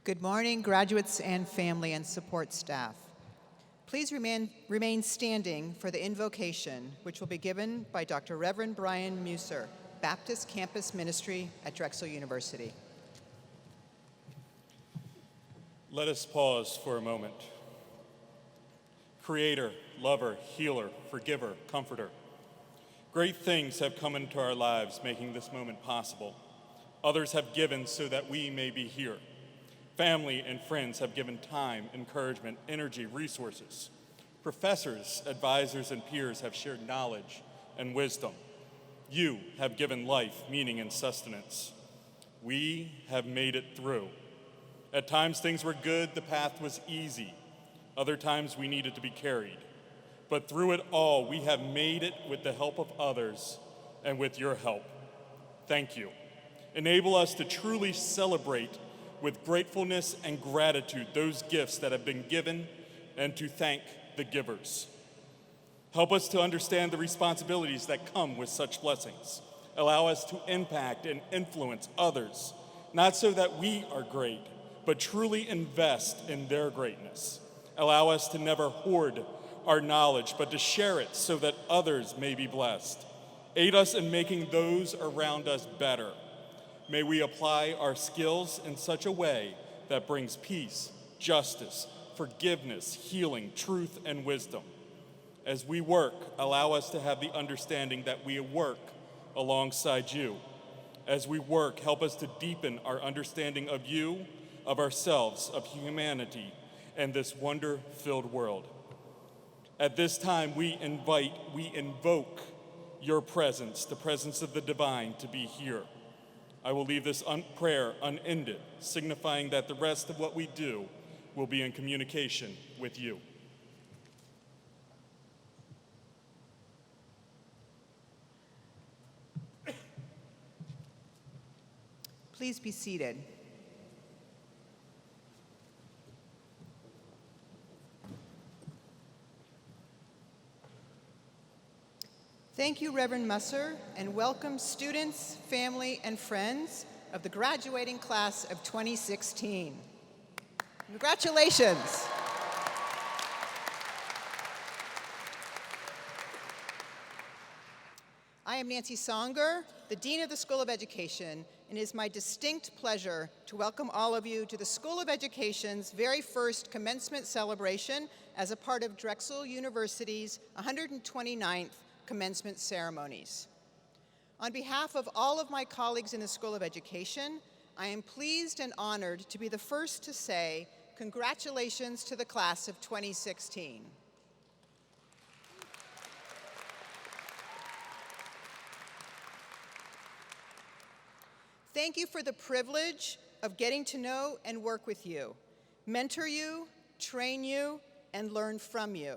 Good morning, graduates and family and support staff. Please remain standing for the invocation, which will be given by Dr. Reverend Brian Musser, Baptist Campus Ministry at Drexel University. Let us pause for a moment. Creator, lover, healer, forgiver, comforter. Great things have come into our lives, making this moment possible. Others have given so that we may be here. Family and friends have given time, encouragement, energy, resources. Professors, advisors, and peers have shared knowledge and wisdom. You have given life, meaning, and sustenance. We have made it through. At times things were good, the path was easy. Other times we needed to be carried. But through it all, we have made it with the help of others and with your help. Thank you. Enable us to truly celebrate with gratefulness and gratitude those gifts that have been given and to thank the givers. Help us to understand the responsibilities that come with such blessings. Allow us to impact and influence others, not so that we are great, but truly invest in their greatness. Allow us to never hoard our knowledge, but to share it so that others may be blessed. Aid us in making those around us better. May we apply our skills in such a way that brings peace, justice, forgiveness, healing, truth, and wisdom. As we work, allow us to have the understanding that we work alongside you. As we work, help us to deepen our understanding of you, of ourselves, of humanity, and this wonder-filled world. At this time, we invoke your presence, the presence of the divine, to be here. I will leave this prayer unended, signifying that the rest of what we do will be in communication with you. Please be seated. Thank you, Reverend Musser, and welcome students, family, and friends of the graduating class of 2016. Congratulations. I am Nancy Songer, the Dean of the School of Education, and it is my distinct pleasure to welcome all of you to the School of Education's very first commencement celebration as a part of Drexel University's 129th commencement ceremonies. On behalf of all of my colleagues in the School of Education, I am pleased and honored to be the first to say congratulations to the class of 2016. Thank you for the privilege of getting to know and work with you, mentor you, train you, and learn from you.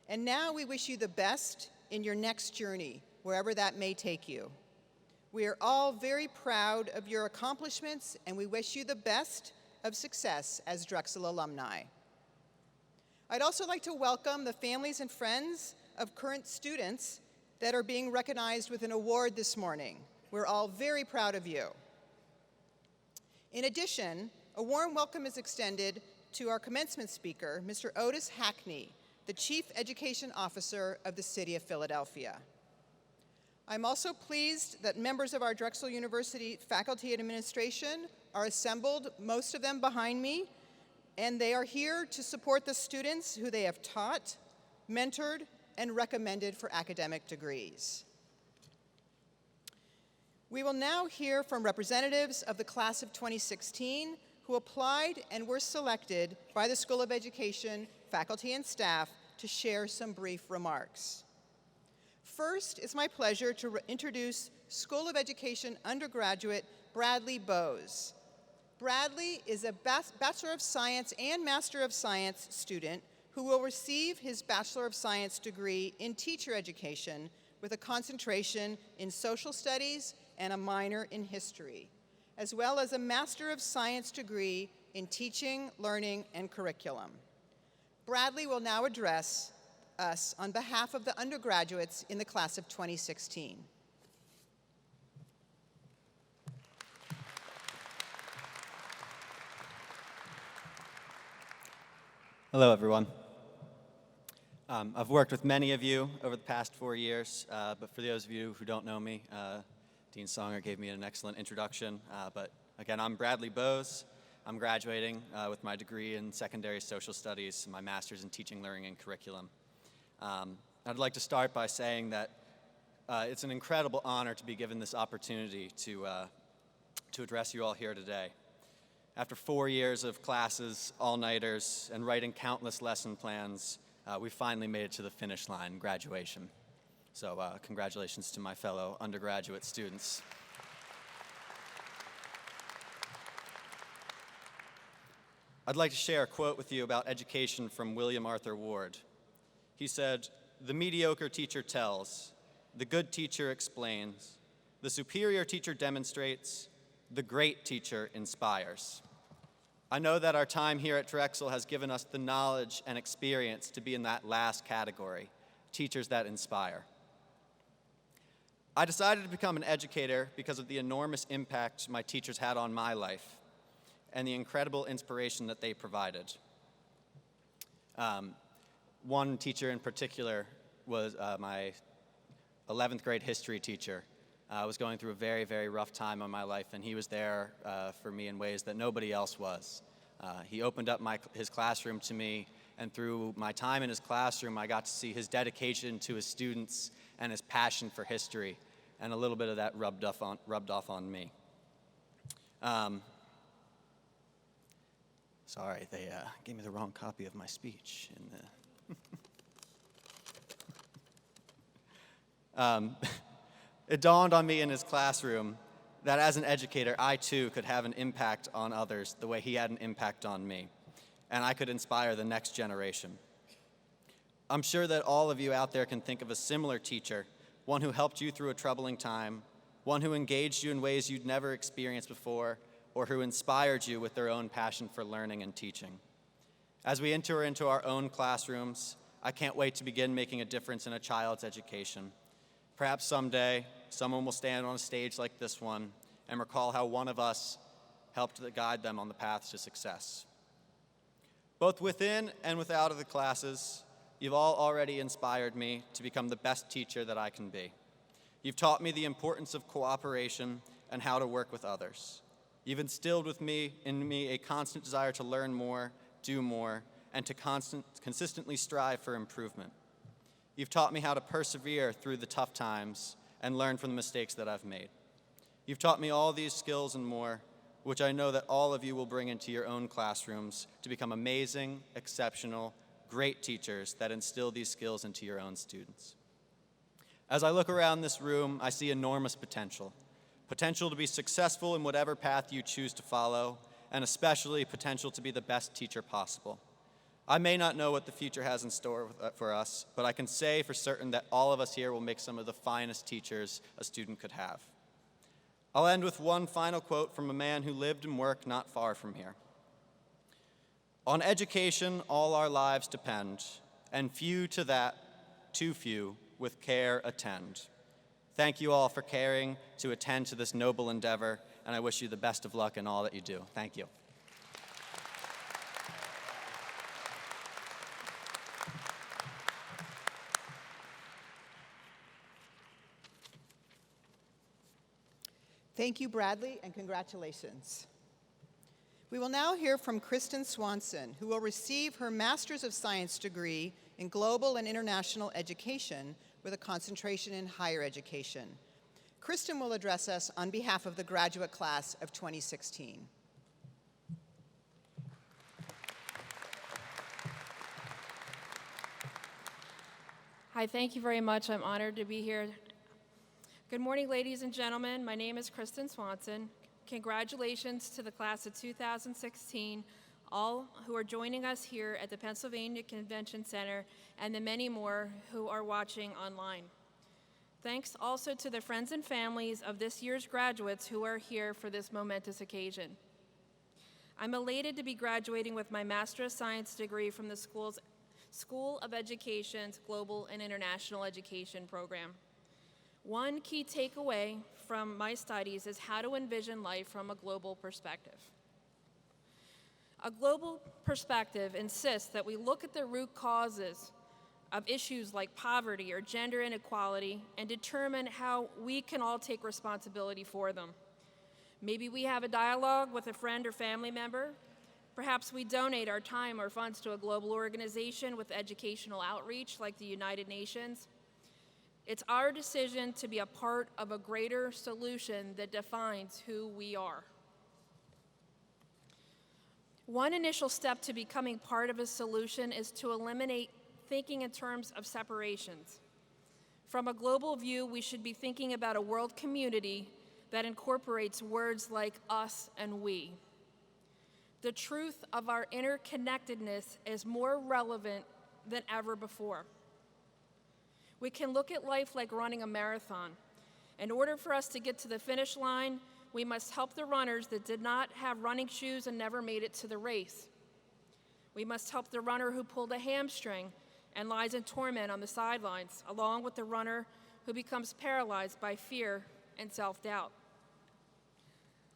And now we wish you the best in your next journey, wherever that may take you. We are all very proud of your accomplishments, and we wish you the best of success as Drexel alumni. I'd also like to welcome the families and friends of current students that are being recognized with an award this morning. We're all very proud of you. In addition, a warm welcome is extended to our commencement speaker, Mr. Otis Hackney, the Chief Education Officer of the City of Philadelphia. I'm also pleased that members of our Drexel University faculty and administration are assembled, most of them behind me, and they are here to support the students who they have taught, mentored, and recommended for academic degrees. We will now hear from representatives of the class of 2016 who applied and were selected by the School of Education faculty and staff to share some brief remarks. First, it's my pleasure to introduce School of Education undergraduate Bradley Bowes. Bradley is a Bachelor of Science and Master of Science student who will receive his Bachelor of Science degree in teacher education with a concentration in social studies and a minor in history, as well as a Master of Science degree in teaching, learning, and curriculum. Bradley will now address us on behalf of the undergraduates in the class of 2016. Hello, everyone. I've worked with many of you over the past 4 years, but for those of you who don't know me, Dean Songer gave me an excellent introduction. But again, I'm Bradley Bose. I'm graduating with my degree in secondary social studies and my master's in teaching, learning, and curriculum. I'd like to start by saying that it's an incredible honor to be given this opportunity to address you all here today. After 4 years of classes, all-nighters, and writing countless lesson plans, we finally made it to the finish line, graduation. So congratulations to my fellow undergraduate students. I'd like to share a quote with you about education from William Arthur Ward. He said, "The mediocre teacher tells, the good teacher explains, the superior teacher demonstrates, the great teacher inspires." I know that our time here at Drexel has given us the knowledge and experience to be in that last category, teachers that inspire. I decided to become an educator because of the enormous impact my teachers had on my life and the incredible inspiration that they provided. One teacher in particular was my 11th grade history teacher. I was going through a very, very rough time in my life, and he was there for me in ways that nobody else was. He opened up his classroom to me, and through my time in his classroom, I got to see his dedication to his students and his passion for history, and a little bit of that rubbed off on me. Sorry, they gave me the wrong copy of my speech. It dawned on me in his classroom that as an educator, I too could have an impact on others the way he had an impact on me, and I could inspire the next generation. I'm sure that all of you out there can think of a similar teacher, one who helped you through a troubling time, one who engaged you in ways you'd never experienced before, or who inspired you with their own passion for learning and teaching. As we enter into our own classrooms, I can't wait to begin making a difference in a child's education. Perhaps someday, someone will stand on a stage like this one and recall how one of us helped to guide them on the path to success. Both within and without of the classes, you've all already inspired me to become the best teacher that I can be. You've taught me the importance of cooperation and how to work with others. You've instilled in me a constant desire to learn more, do more, and to consistently strive for improvement. You've taught me how to persevere through the tough times and learn from the mistakes that I've made. You've taught me all these skills and more, which I know that all of you will bring into your own classrooms to become amazing, exceptional, great teachers that instill these skills into your own students. As I look around this room, I see enormous potential. Potential to be successful in whatever path you choose to follow, and especially potential to be the best teacher possible. I may not know what the future has in store for us, but I can say for certain that all of us here will make some of the finest teachers a student could have. I'll end with one final quote from a man who lived and worked not far from here. "On education all our lives depend, and few to that, too few, with care attend." Thank you all for caring to attend to this noble endeavor, and I wish you the best of luck in all that you do. Thank you. Thank you, Bradley, and congratulations. We will now hear from Kristen Swanson, who will receive her Master's of Science degree in Global and International Education with a concentration in higher education. Kristen will address us on behalf of the graduate class of 2016. Hi, thank you very much. I'm honored to be here. Good morning, ladies and gentlemen. My name is Kristen Swanson. Congratulations to the class of 2016, all who are joining us here at the Pennsylvania Convention Center, and the many more who are watching online. Thanks also to the friends and families of this year's graduates who are here for this momentous occasion. I'm elated to be graduating with my Master of Science degree from the School of Education's Global and International Education program. One key takeaway from my studies is how to envision life from a global perspective. A global perspective insists that we look at the root causes of issues like poverty or gender inequality and determine how we can all take responsibility for them. Maybe we have a dialogue with a friend or family member. Perhaps we donate our time or funds to a global organization with educational outreach like the United Nations. It's our decision to be a part of a greater solution that defines who we are. One initial step to becoming part of a solution is to eliminate thinking in terms of separations. From a global view, we should be thinking about a world community that incorporates words like us and we. The truth of our interconnectedness is more relevant than ever before. We can look at life like running a marathon. In order for us to get to the finish line, we must help the runners that did not have running shoes and never made it to the race. We must help the runner who pulled a hamstring and lies in torment on the sidelines, along with the runner who becomes paralyzed by fear and self-doubt.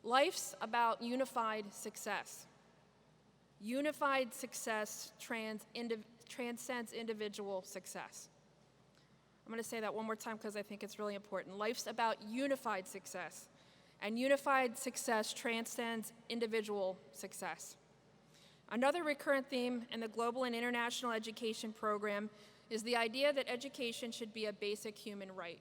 Life's about unified success. Unified success transcends individual success. I'm going to say that one more time because I think it's really important. Life's about unified success, and unified success transcends individual success. Another recurrent theme in the global and international education program is the idea that education should be a basic human right.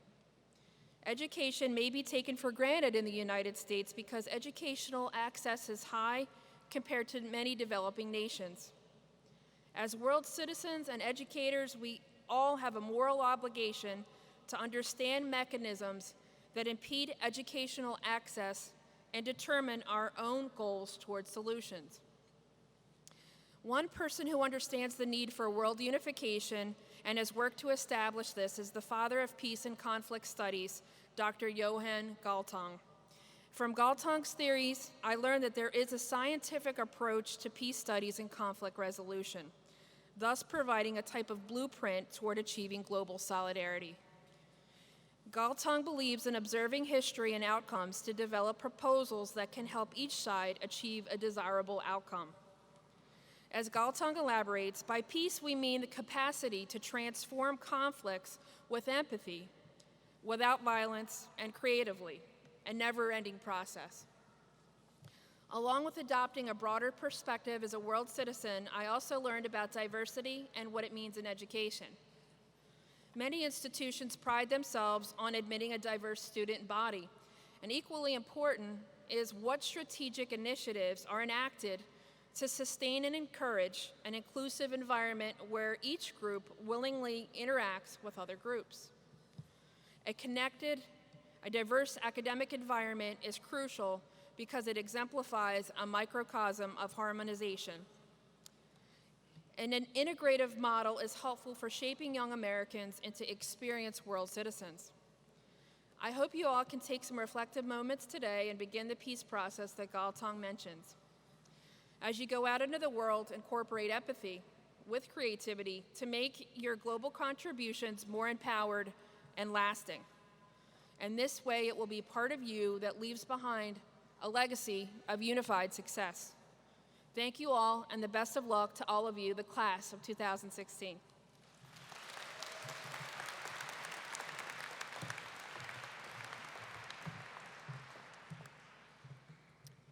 Education may be taken for granted in the United States because educational access is high compared to many developing nations. As world citizens and educators, we all have a moral obligation to understand mechanisms that impede educational access and determine our own goals towards solutions. One person who understands the need for world unification and has worked to establish this is the father of peace and conflict studies, Dr. Johann Galtung. From Galtung's theories, I learned that there is a scientific approach to peace studies and conflict resolution, thus providing a type of blueprint toward achieving global solidarity. Galtung believes in observing history and outcomes to develop proposals that can help each side achieve a desirable outcome. As Galtung elaborates, by peace we mean the capacity to transform conflicts with empathy, without violence, and creatively, a never-ending process. Along with adopting a broader perspective as a world citizen, I also learned about diversity and what it means in education. Many institutions pride themselves on admitting a diverse student body, and equally important is what strategic initiatives are enacted to sustain and encourage an inclusive environment where each group willingly interacts with other groups. A diverse academic environment is crucial because it exemplifies a microcosm of harmonization. And an integrative model is helpful for shaping young Americans into experienced world citizens. I hope you all can take some reflective moments today and begin the peace process that Galtung mentions. As you go out into the world, incorporate empathy with creativity to make your global contributions more empowered and lasting. And this way it will be part of you that leaves behind a legacy of unified success. Thank you all, and the best of luck to all of you, the class of 2016.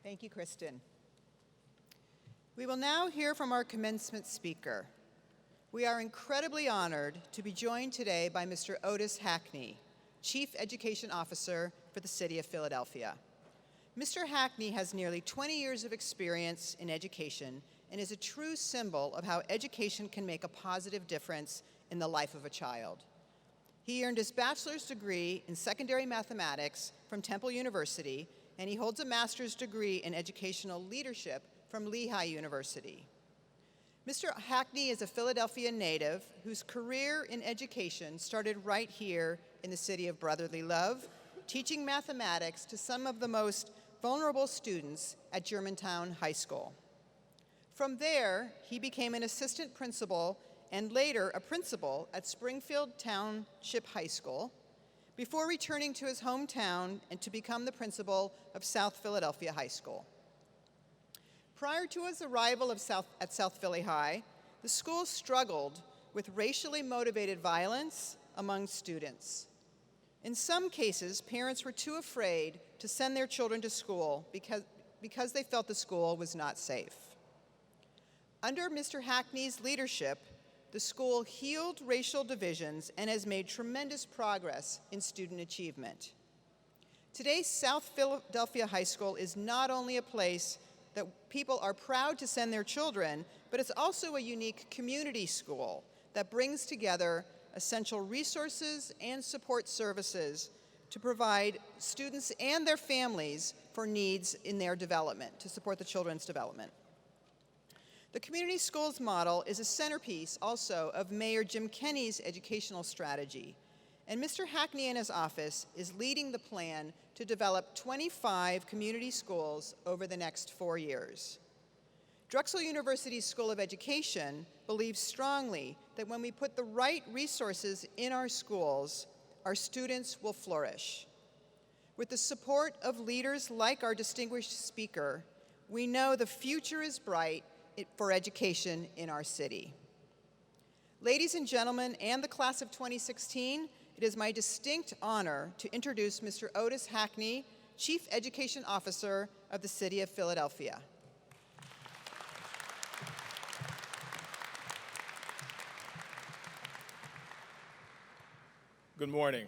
Thank you, Kristen. We will now hear from our commencement speaker. We are incredibly honored to be joined today by Mr. Otis Hackney, Chief Education Officer for the City of Philadelphia. Mr. Hackney has nearly 20 years of experience in education and is a true symbol of how education can make a positive difference in the life of a child. He earned his bachelor's degree in secondary mathematics from Temple University, and he holds a master's degree in educational leadership from Lehigh University. Mr. Hackney is a Philadelphia native whose career in education started right here in the city of brotherly love, teaching mathematics to some of the most vulnerable students at Germantown High School. From there, he became an assistant principal and later a principal at Springfield Township High School before returning to his hometown and to become the principal of South Philadelphia High School. Prior to his arrival at South Philly High, the school struggled with racially motivated violence among students. In some cases, parents were too afraid to send their children to school because they felt the school was not safe. Under Mr. Hackney's leadership, the school healed racial divisions and has made tremendous progress in student achievement. Today, South Philadelphia High School is not only a place that people are proud to send their children, but it's also a unique community school that brings together essential resources and support services to provide students and their families for needs in their development, to support the children's development. The community schools model is a centerpiece also of Mayor Jim Kenney's educational strategy, and Mr. Hackney and his office is leading the plan to develop 25 community schools over the next 4 years. Drexel University's School of Education believes strongly that when we put the right resources in our schools, our students will flourish. With the support of leaders like our distinguished speaker, we know the future is bright for education in our city. Ladies and gentlemen, and the class of 2016, it is my distinct honor to introduce Mr. Otis Hackney, Chief Education Officer of the City of Philadelphia. Good morning.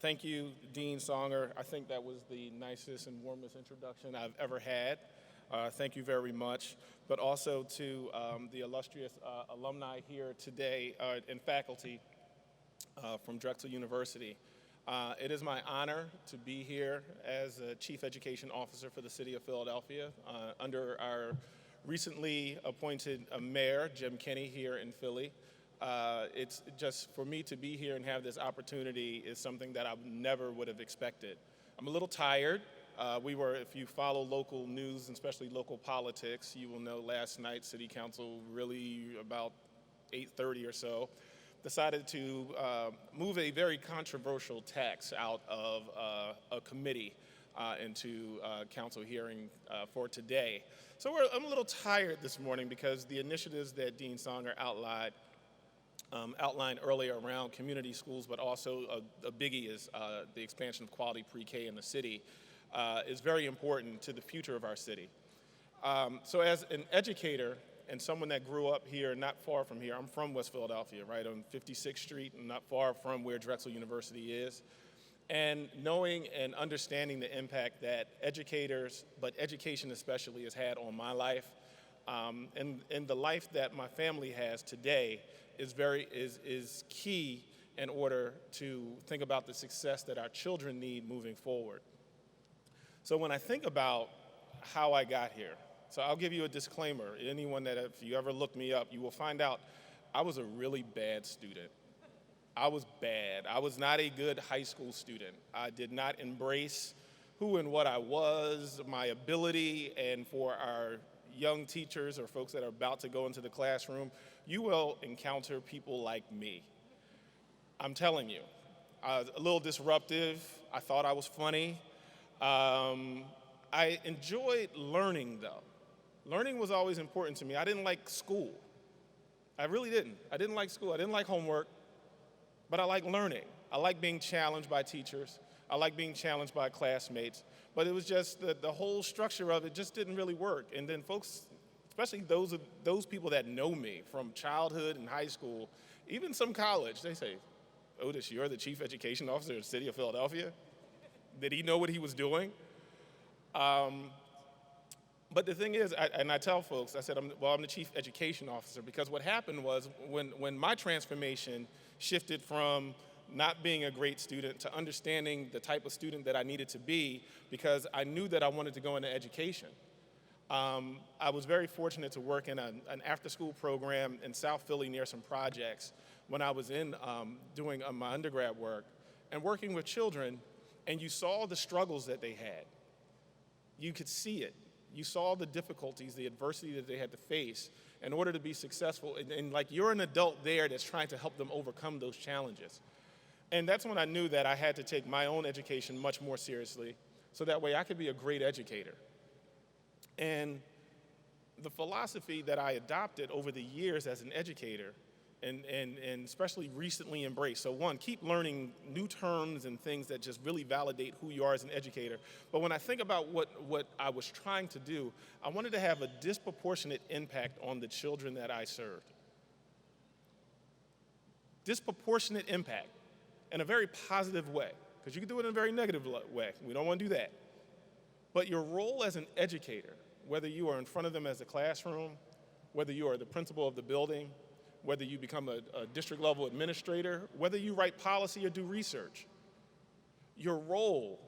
Thank you, Dean Songer. I think that was the nicest and warmest introduction I've ever had. Thank you very much. But also to the illustrious alumni here today and faculty from Drexel University. It is my honor to be here as a Chief Education Officer for the City of Philadelphia under our recently appointed Mayor, Jim Kenney, here in Philly. It's just, for me to be here and have this opportunity is something that I never would have expected. I'm a little tired. If you follow local news, and especially local politics, you will know last night City Council really about 8:30 or so decided to move a very controversial tax out of a committee into council hearing for today. So I'm a little tired this morning because the initiatives that Dean Songer outlined earlier around community schools, but also a biggie is the expansion of quality pre-K in the city, is very important to the future of our city. So as an educator and someone that grew up here, not far from here, I'm from West Philadelphia, right on 56th Street, and not far from where Drexel University is. And knowing and understanding the impact that educators, but education especially, has had on my life, and the life that my family has today is key in order to think about the success that our children need moving forward. So when I think about how I got here, so I'll give you a disclaimer. Anyone that, if you ever look me up, you will find out I was a really bad student. I was bad. I was not a good high school student. I did not embrace who and what I was, my ability, and for our young teachers or folks that are about to go into the classroom, you will encounter people like me. I'm telling you, I was a little disruptive. I thought I was funny. I enjoyed learning, though. Learning was always important to me. I didn't like school. I really didn't. I didn't like school. I didn't like homework, but I like learning. I like being challenged by teachers. I like being challenged by classmates. But it was just the whole structure of it just didn't really work. And then folks, especially those people that know me from childhood and high school, even some college, they say, Otis, you're the Chief Education Officer of the City of Philadelphia? Did he know what he was doing? But the thing is, I tell folks, I said, I'm the Chief Education Officer, because what happened was when my transformation shifted from not being a great student to understanding the type of student that I needed to be, because I knew that I wanted to go into education. I was very fortunate to work in an after-school program in South Philly near some projects when I was doing my undergrad work and working with children, and you saw the struggles that they had. You could see it. You saw the difficulties, the adversity that they had to face in order to be successful. And like, you're an adult there that's trying to help them overcome those challenges. And that's when I knew that I had to take my own education much more seriously so that way I could be a great educator. And the philosophy that I adopted over the years as an educator, and especially recently embraced. So one, keep learning new terms and things that just really validate who you are as an educator. But when I think about what I was trying to do, I wanted to have a disproportionate impact on the children that I served. Disproportionate impact in a very positive way, because you can do it in a very negative way. We don't want to do that. But your role as an educator, whether you are in front of them as a classroom, whether you are the principal of the building, whether you become a district level administrator, whether you write policy or do research, your role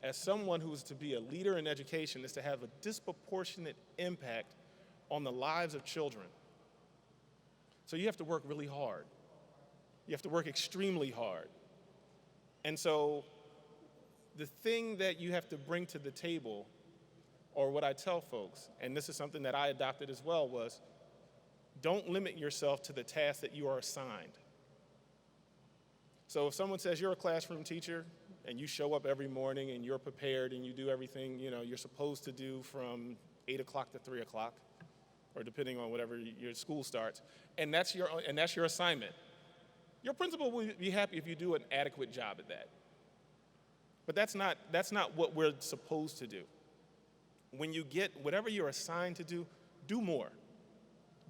as someone who is to be a leader in education is to have a disproportionate impact on the lives of children. So you have to work really hard. You have to work extremely hard. And so the thing that you have to bring to the table, or what I tell folks, and this is something that I adopted as well, was don't limit yourself to the task that you are assigned. So if someone says you're a classroom teacher and you show up every morning and you're prepared and you do everything you're supposed to do from 8 o'clock to 3 o'clock, or depending on whatever your school starts, and that's your assignment, your principal will be happy if you do an adequate job at that. But that's not what we're supposed to do. When you get whatever you're assigned to do, do more.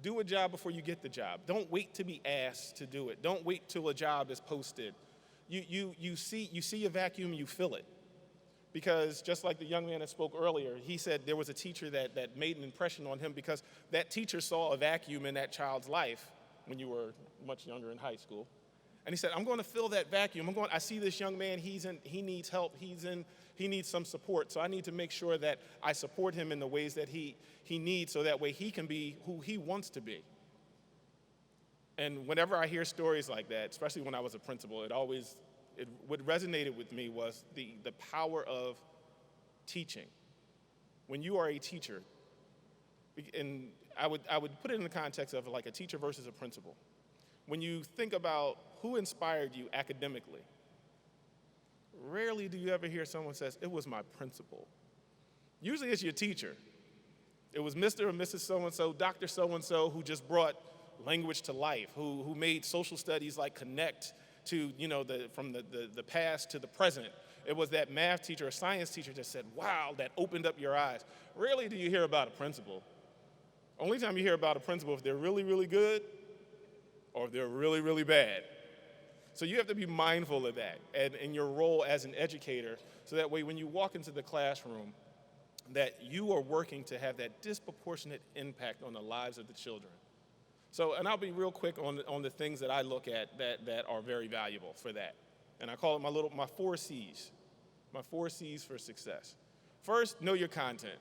Do a job before you get the job. Don't wait to be asked to do it. Don't wait till a job is posted. You see a vacuum, you fill it. Because just like the young man that spoke earlier, he said there was a teacher that made an impression on him because that teacher saw a vacuum in that child's life when you were much younger in high school. And he said, I'm going to fill that vacuum. I see this young man, he needs help, he needs some support. So I need to make sure that I support him in the ways that he needs, so that way he can be who he wants to be. And whenever I hear stories like that, especially when I was a principal, what resonated with me was the power of teaching. When you are a teacher, and I would put it in the context of like a teacher versus a principal. When you think about who inspired you academically, rarely do you ever hear someone says, it was my principal. Usually it's your teacher. It was Mr. or Mrs. So-and-so, Dr. So-and-so who just brought language to life, who made social studies like connect to, from the past to the present. It was that math teacher or science teacher that said, wow, that opened up your eyes. Rarely do you hear about a principal. Only time you hear about a principal if they're really, really good or if they're really, really bad. So you have to be mindful of that and in your role as an educator, so that way when you walk into the classroom, that you are working to have that disproportionate impact on the lives of the children. So, and I'll be real quick on the things that I look at that are very valuable for that. And I call it my 4 C's. My 4 C's for success. First, know your content.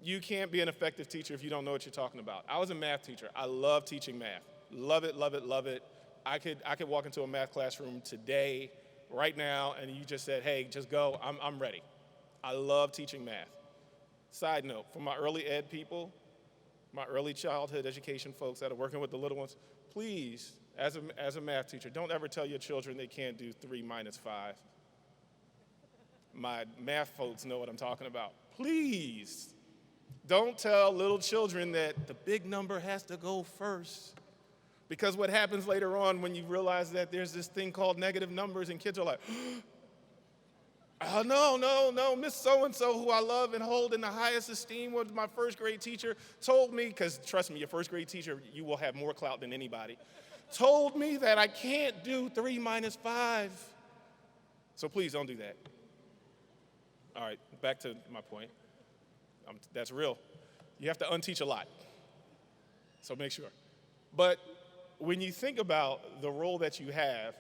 You can't be an effective teacher if you don't know what you're talking about. I was a math teacher. I love teaching math. Love it, love it, love it. I could walk into a math classroom today, right now, and you just said, hey, just go, I'm ready. I love teaching math. Side note, for my early ed people, my early childhood education folks that are working with the little ones, please, as a math teacher, don't ever tell your children they can't do 3 minus 5. My math folks know what I'm talking about. Please, don't tell little children that the big number has to go first. Because what happens later on when you realize that there's this thing called negative numbers and kids are like, oh, no, Miss So-and-so, who I love and hold in the highest esteem, was my first grade teacher, told me, because trust me, your first grade teacher, you will have more clout than anybody, told me that I can't do 3 minus 5. So please don't do that. All right, back to my point. That's real. You have to unteach a lot. So make sure. But when you think about the role that you have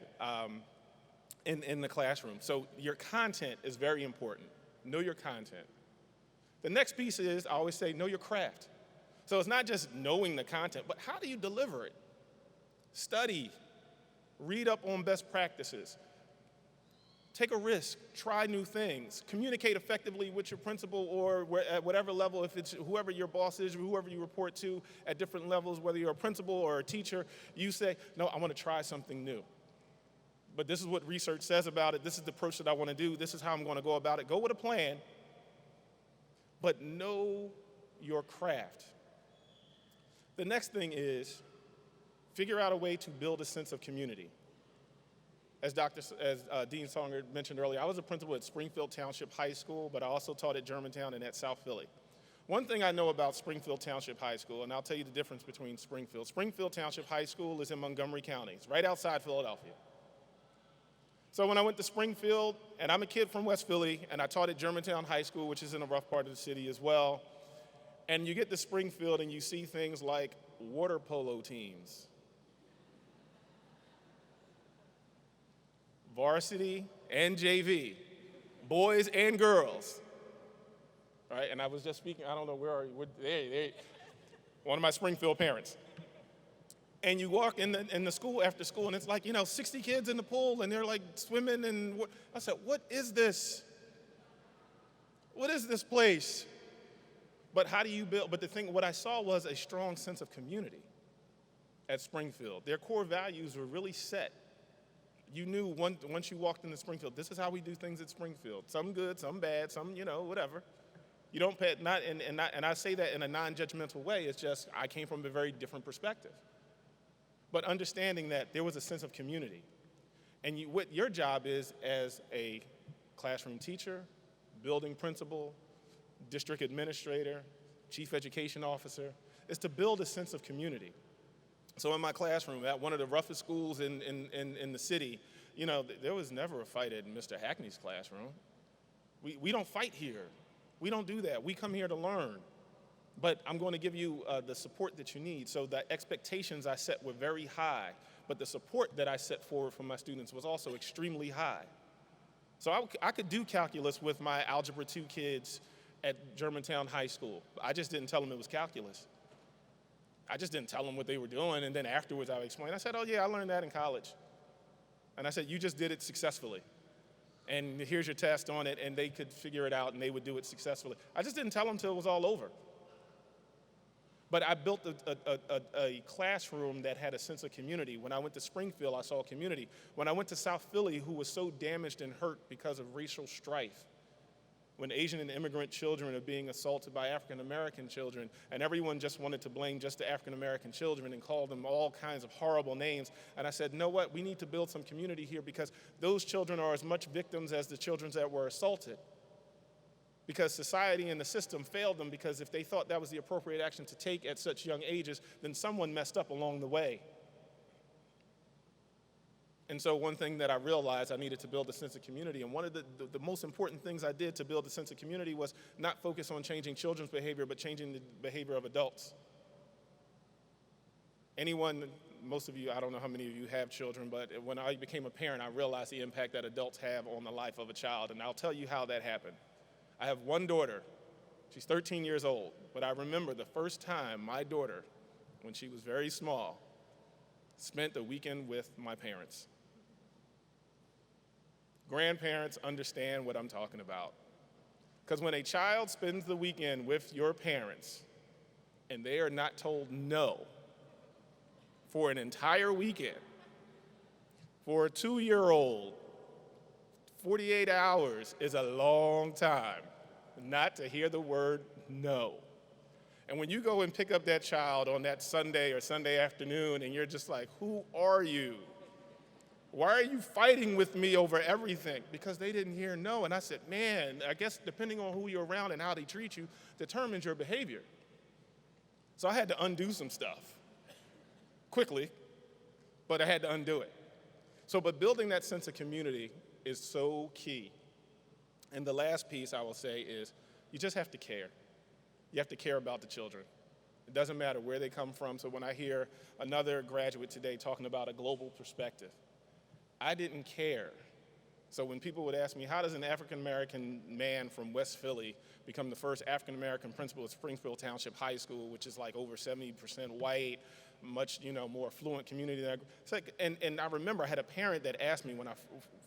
in the classroom, so your content is very important. Know your content. The next piece is, I always say, know your craft. So it's not just knowing the content, but how do you deliver it? Study, read up on best practices, take a risk, try new things, communicate effectively with your principal or at whatever level, if it's whoever your boss is or whoever you report to at different levels, whether you're a principal or a teacher, you say, no, I want to try something new. But this is what research says about it. This is the approach that I want to do. This is how I'm going to go about it. Go with a plan, but know your craft. The next thing is figure out a way to build a sense of community. As Dean Songer mentioned earlier, I was a principal at Springfield Township High School, but I also taught at Germantown and at South Philly. One thing I know about Springfield Township High School, and I'll tell you the difference between Springfield. Springfield Township High School is in Montgomery County. It's right outside Philadelphia. So when I went to Springfield, and I'm a kid from West Philly, and I taught at Germantown High School, which is in a rough part of the city as well, and you get to Springfield and you see things like water polo teams, varsity and JV, boys and girls, right? And I was just speaking, I don't know, where are you? There, one of my Springfield parents. And you walk in the school after school, and it's like, 60 kids in the pool, and they're like swimming, and I said, what is this? What is this place? But how do you build? But what I saw was a strong sense of community at Springfield. Their core values were really set. You knew once you walked into Springfield, this is how we do things at Springfield. Some good, some bad, some, whatever. You don't pay, and I say that in a non-judgmental way. It's just I came from a very different perspective. But understanding that there was a sense of community. And what your job is as a classroom teacher, building principal, district administrator, chief education officer, is to build a sense of community. So in my classroom, at one of the roughest schools in the city, there was never a fight in Mr. Hackney's classroom. We don't fight here. We don't do that. We come here to learn. But I'm going to give you the support that you need. So the expectations I set were very high, but the support that I set forward for my students was also extremely high. So I could do calculus with my Algebra 2 kids at Germantown High School. I just didn't tell them it was calculus. I just didn't tell them what they were doing, and then afterwards I would explain. I said, oh yeah, I learned that in college. And I said, you just did it successfully. And here's your test on it, and they could figure it out, and they would do it successfully. I just didn't tell them until it was all over. But I built a classroom that had a sense of community. When I went to Springfield, I saw a community. When I went to South Philly, who was so damaged and hurt because of racial strife, when Asian and immigrant children are being assaulted by African American children, and everyone just wanted to blame just the African American children and call them all kinds of horrible names. And I said, you know what, we need to build some community here because those children are as much victims as the children that were assaulted. Because society and the system failed them, because if they thought that was the appropriate action to take at such young ages, then someone messed up along the way. And so one thing that I realized I needed to build a sense of community, and one of the most important things I did to build a sense of community was not focus on changing children's behavior, but changing the behavior of adults. Most of you, I don't know how many of you have children, but when I became a parent, I realized the impact that adults have on the life of a child, and I'll tell you how that happened. I have one daughter. She's 13 years old, but I remember the first time my daughter, when she was very small, spent the weekend with my parents. Grandparents understand what I'm talking about. Because when a child spends the weekend with your parents and they are not told no for an entire weekend, for a 2-year-old, 48 hours is a long time not to hear the word no. And when you go and pick up that child on that Sunday or Sunday afternoon and you're just like, who are you? Why are you fighting with me over everything? Because they didn't hear no. And I said, man, I guess depending on who you're around and how they treat you determines your behavior. So I had to undo some stuff quickly, but I had to undo it. But building that sense of community is so key. And the last piece I will say is you just have to care. You have to care about the children. It doesn't matter where they come from. So when I hear another graduate today talking about a global perspective, I didn't care. So when people would ask me, how does an African-American man from West Philly become the first African-American principal at Springfield Township High School, which is like over 70% white, much more affluent community than it's like, and I remember I had a parent that asked me when I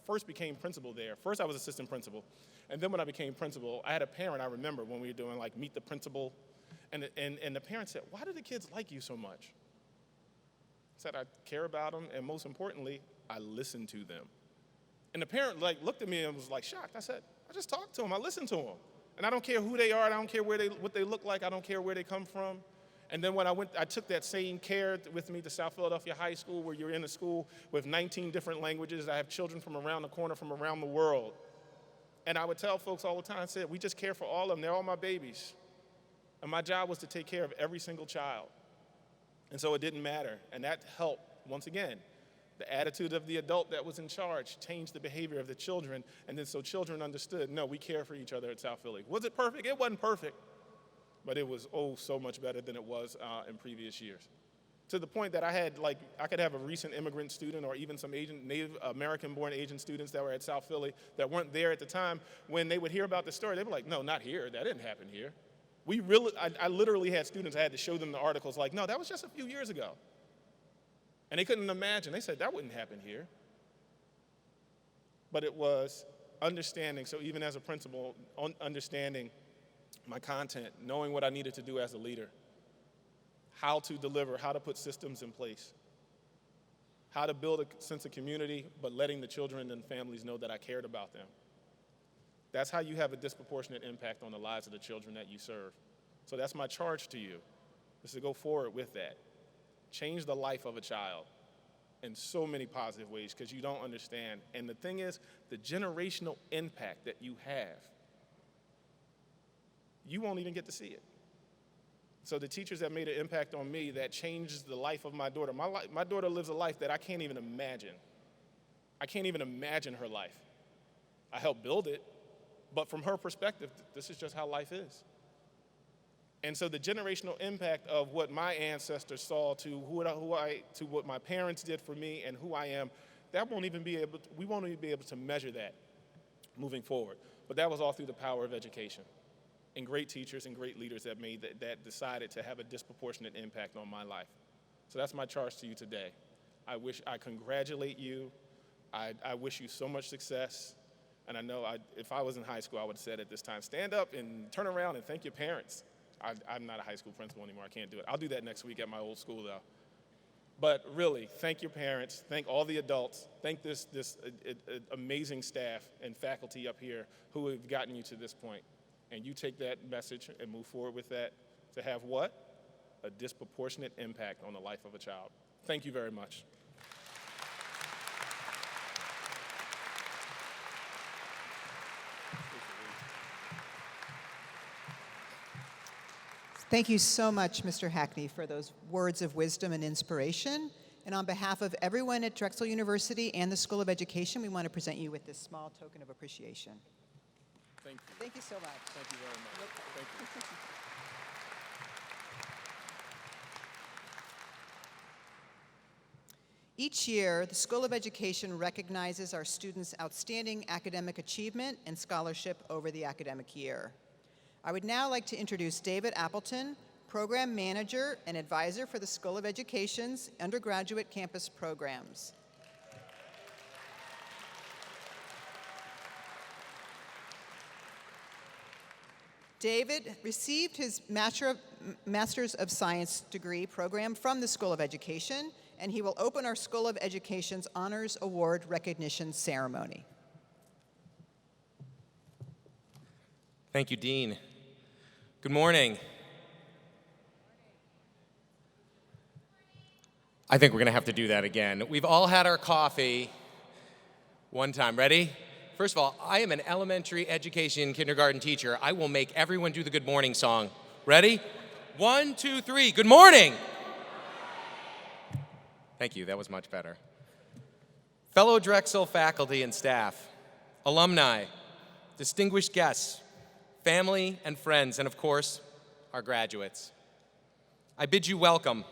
first became principal there. First I was assistant principal, and then when I became principal, I had a parent I remember when we were doing like meet the principal, and the parent said, why do the kids like you so much? I said, I care about them, and most importantly, I listen to them. And the parent looked at me and was like shocked. I said, I just talked to him. I listened to him. And I don't care who they are, I don't care what they look like, I don't care where they come from. And then when I took that same care with me to South Philadelphia High School, where you're in a school with 19 different languages. I have children from around the corner, from around the world. And I would tell folks all the time, I said, we just care for all of them. They're all my babies. And my job was to take care of every single child. And so it didn't matter. And that helped, once again, the attitude of the adult that was in charge changed the behavior of the children. And then so children understood, no, we care for each other at South Philly. Was it perfect? It wasn't perfect. But it was, so much better than it was in previous years. To the point that I could have a recent immigrant student or even some Native American-born Asian students that were at South Philly that weren't there at the time. When they would hear about the story, they were like, no, not here. That didn't happen here. I literally had students, I had to show them the articles like, no, that was just a few years ago. And they couldn't imagine. They said, that wouldn't happen here. But it was understanding. So even as a principal, understanding my content, knowing what I needed to do as a leader, how to deliver, how to put systems in place, how to build a sense of community, but letting the children and families know that I cared about them. That's how you have a disproportionate impact on the lives of the children that you serve. So that's my charge to you, is to go forward with that. Change the life of a child in so many positive ways, because you don't understand. And the thing is, the generational impact that you have, you won't even get to see it. So the teachers that made an impact on me, that changed the life of my daughter. My daughter lives a life that I can't even imagine. I can't even imagine her life. I helped build it, but from her perspective, this is just how life is. And so the generational impact of what my ancestors saw to to what my parents did for me and who I am, we won't even be able to measure that moving forward. But that was all through the power of education and great teachers and great leaders that decided to have a disproportionate impact on my life. So that's my charge to you today. I congratulate you. I wish you so much success. And I know if I was in high school, I would have said at this time, stand up and turn around and thank your parents. I'm not a high school principal anymore. I can't do it. I'll do that next week at my old school, though. But really, thank your parents. Thank all the adults. Thank this amazing staff and faculty up here who have gotten you to this point. And you take that message and move forward with that to have what? A disproportionate impact on the life of a child. Thank you very much. Thank you so much, Mr. Hackney, for those words of wisdom and inspiration. And on behalf of everyone at Drexel University and the School of Education, we want to present you with this small token of appreciation. Thank you. Thank you so much. Thank you very much. Thank you. Each year, the School of Education recognizes our students' outstanding academic achievement and scholarship over the academic year. I would now like to introduce David Appleton, Program Manager and Advisor for the School of Education's undergraduate campus programs. David received his Master's of Science degree program from the School of Education, and he will open our School of Education's Honors Award recognition ceremony. Thank you, Dean. Good morning. I think we're going to have to do that again. We've all had our coffee one time. Ready? First of all, I am an elementary education kindergarten teacher. I will make everyone do the good morning song. Ready? 1, 2, 3. Good morning. Thank you. That was much better. Fellow Drexel faculty and staff, alumni, distinguished guests, family and friends, and of course, our graduates. I bid you welcome.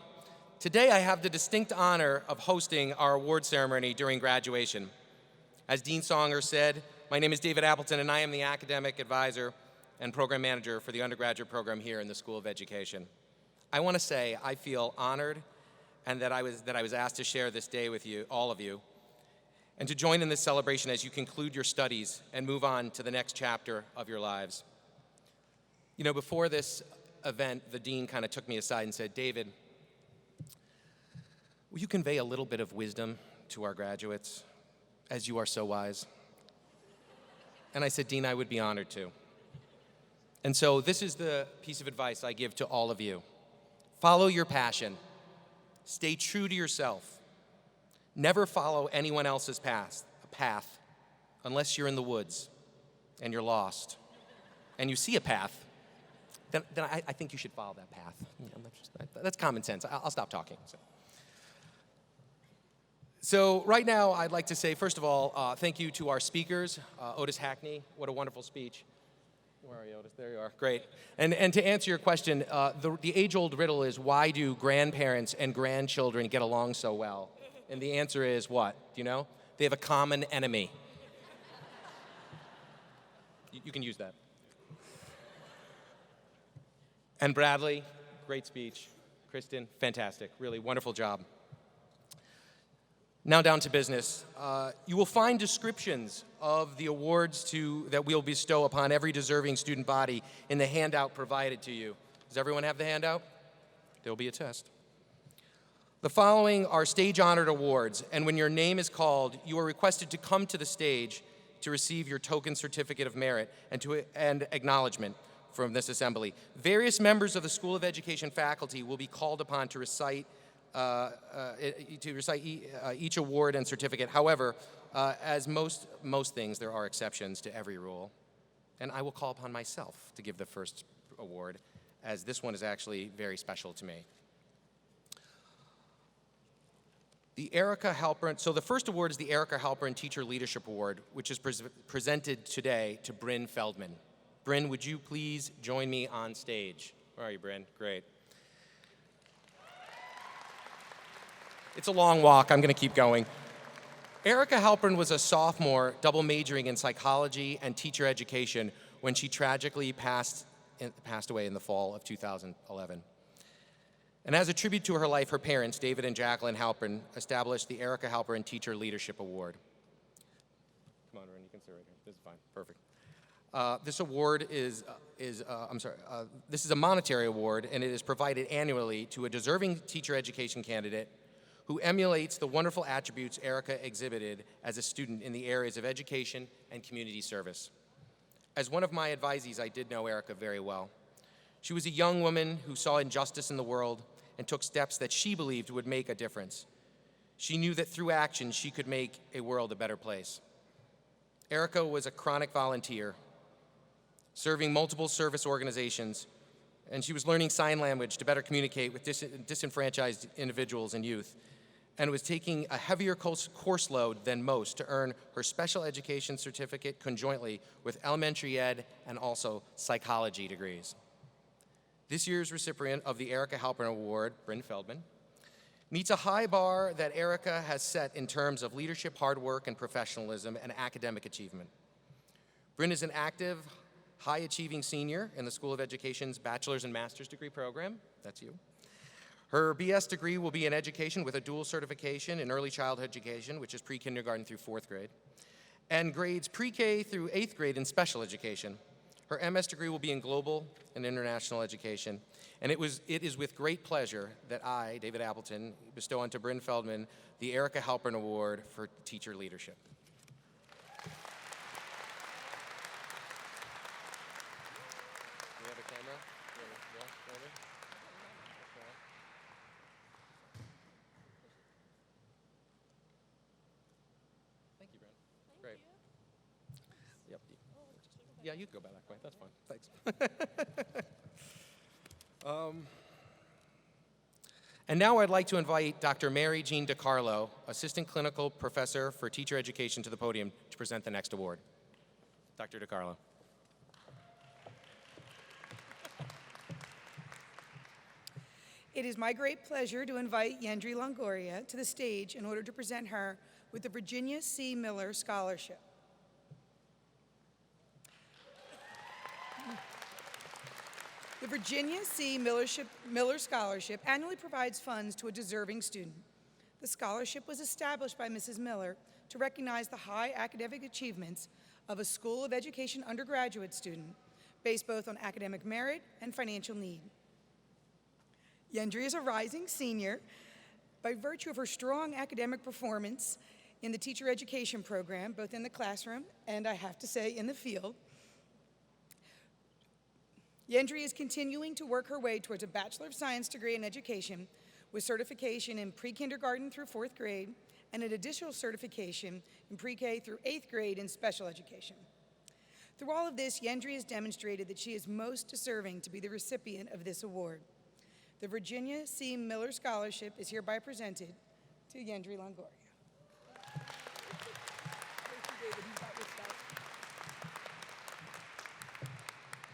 Today I have the distinct honor of hosting our award ceremony during graduation. As Dean Songer said, my name is David Appleton, and I am the academic advisor and program manager for the undergraduate program here in the School of Education. I want to say I feel honored and that I was asked to share this day with you, all of you, and to join in this celebration as you conclude your studies and move on to the next chapter of your lives. You know, before this event, the dean kind of took me aside and said, David, will you convey a little bit of wisdom to our graduates, as you are so wise? And I said, Dean, I would be honored to. And so this is the piece of advice I give to all of you. Follow your passion. Stay true to yourself. Never follow anyone else's path unless you're in the woods and you're lost and you see a path. Then I think you should follow that path. That's common sense. I'll stop talking. So right now, I'd like to say, first of all, thank you to our speakers. Otis Hackney, what a wonderful speech. Where are you, Otis? There you are. Great. And to answer your question, the age-old riddle is, why do grandparents and grandchildren get along so well? And the answer is what? Do you know? They have a common enemy. You can use that. And Bradley, great speech. Kristen, fantastic. Really wonderful job. Now down to business. You will find descriptions of the awards that we'll bestow upon every deserving student body in the handout provided to you. Does everyone have the handout? There will be a test. The following are stage-honored awards, and when your name is called, you are requested to come to the stage to receive your token certificate of merit and acknowledgement from this assembly. Various members of the School of Education faculty will be called upon to recite each award and certificate. However, as most things, there are exceptions to every rule. And I will call upon myself to give the first award, as this one is actually very special to me. The Erica Halperin, so the first award is the Erica Halperin Teacher Leadership Award, which is presented today to Bryn Feldman. Bryn, would you please join me on stage? Where are you, Bryn? Great. It's a long walk. I'm going to keep going. Erica Halperin was a sophomore double majoring in psychology and teacher education when she tragically passed away in the fall of 2011. And as a tribute to her life, her parents, David and Jacqueline Halperin, established the Erica Halperin Teacher Leadership Award. Come on, Ren, you can sit right here. This is fine. Perfect. This award this is a monetary award, and it is provided annually to a deserving teacher education candidate who emulates the wonderful attributes Erica exhibited as a student in the areas of education and community service. As one of my advisees, I did know Erica very well. She was a young woman who saw injustice in the world and took steps that she believed would make a difference. She knew that through action, she could make a world a better place. Erica was a chronic volunteer, serving multiple service organizations, and she was learning sign language to better communicate with disenfranchised individuals and youth, and was taking a heavier course load than most to earn her special education certificate conjointly with elementary ed and also psychology degrees. This year's recipient of the Erica Halperin Award, Bryn Feldman, meets a high bar that Erica has set in terms of leadership, hard work, and professionalism and academic achievement. Bryn is an active, high-achieving senior in the School of Education's bachelor's and master's degree program. That's you. Her BS degree will be in education with a dual certification in early childhood education, which is pre-kindergarten through 4th grade, and grades pre-K through 8th grade in special education. Her MS degree will be in global and international education. And it is with great pleasure that I, David Appleton, bestow onto Bryn Feldman the Erica Halperin Award for Teacher Leadership. Do we have a camera? Yeah, ready? Okay. Thank you, Bryn. Great. Yep. Yeah, you can go by that way. That's fine. Thanks. And now I'd like to invite Dr. Mary Jean DiCarlo, Assistant Clinical Professor for Teacher Education, to the podium to present the next award. Dr. DiCarlo. It is my great pleasure to invite Yendri Longoria to the stage in order to present her with the Virginia C. Miller Scholarship. The Virginia C. Miller Scholarship annually provides funds to a deserving student. The scholarship was established by Mrs. Miller to recognize the high academic achievements of a School of Education undergraduate student based both on academic merit and financial need. Yendri is a rising senior by virtue of her strong academic performance in the teacher education program, both in the classroom and, I have to say, in the field. Yendri is continuing to work her way towards a Bachelor of Science degree in education with certification in pre-kindergarten through 4th grade and an additional certification in pre-K through 8th grade in special education. Through all of this, Yendri has demonstrated that she is most deserving to be the recipient of this award. The Virginia C. Miller Scholarship is hereby presented to Yendri Longoria.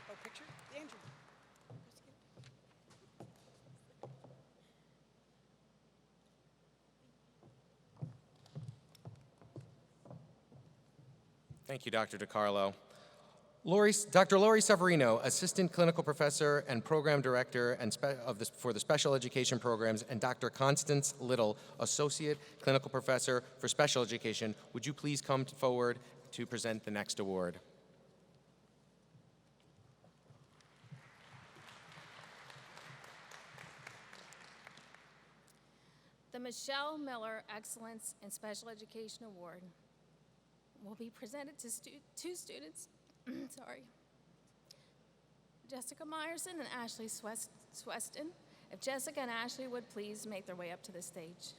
Oh, picture? Yendri. Thank you, Dr. DiCarlo. Dr. Lori Severino, Assistant Clinical Professor and Program Director for the Special Education Programs, and Dr. Constance Little, Associate Clinical Professor for Special Education, would you please come forward to present the next award? The Michelle Miller Excellence in Special Education Award will be presented to two students, Jessica Meyerson and Ashley Sweston. If Jessica and Ashley would please make their way up to the stage.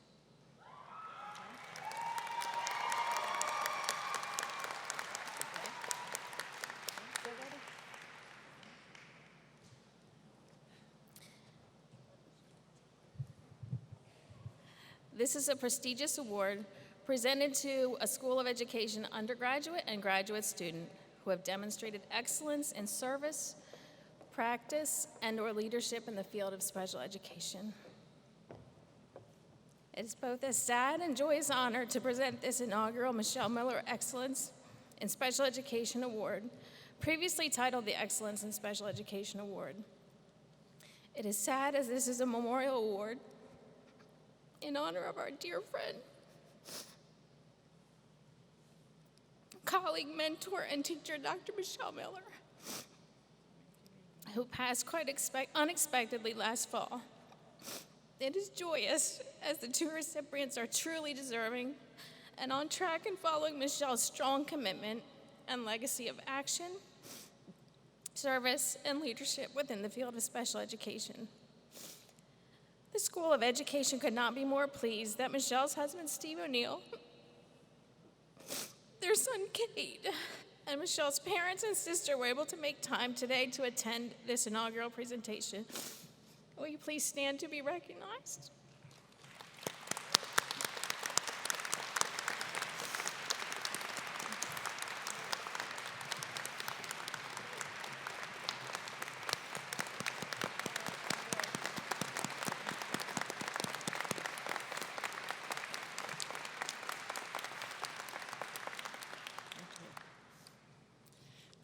This is a prestigious award presented to a School of Education undergraduate and graduate student who have demonstrated excellence in service, practice, and/or leadership in the field of special education. It is both a sad and joyous honor to present this inaugural Michelle Miller Excellence in Special Education Award, previously titled the Excellence in Special Education Award. It is sad as this is a memorial award in honor of our dear friend, colleague, mentor, and teacher, Dr. Michelle Miller, who passed quite unexpectedly last fall. It is joyous as the two recipients are truly deserving and on track in following Michelle's strong commitment and legacy of action, service, and leadership within the field of special education. The School of Education could not be more pleased that Michelle's husband, Steve O'Neill, their son, Kate, and Michelle's parents and sister were able to make time today to attend this inaugural presentation. Will you please stand to be recognized?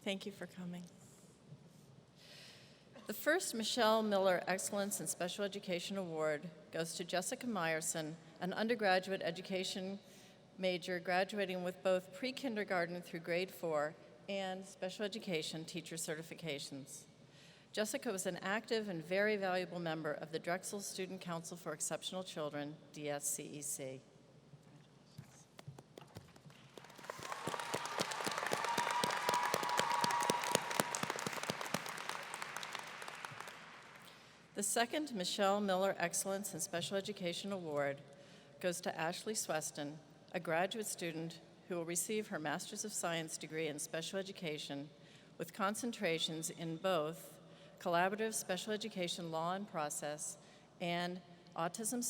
Thank you for coming. The first Michelle Miller Excellence in Special Education Award goes to Jessica Meyerson, an undergraduate education major graduating with both pre-kindergarten through grade 4 and special education teacher certifications. Jessica was an active and very valuable member of the Drexel Student Council for Exceptional Children, DSCEC. The second Michelle Miller Excellence in Special Education Award goes to Ashley Sweston, a graduate student who will receive her Master's of Science degree in Special Education with concentrations in both collaborative special education law and process and autism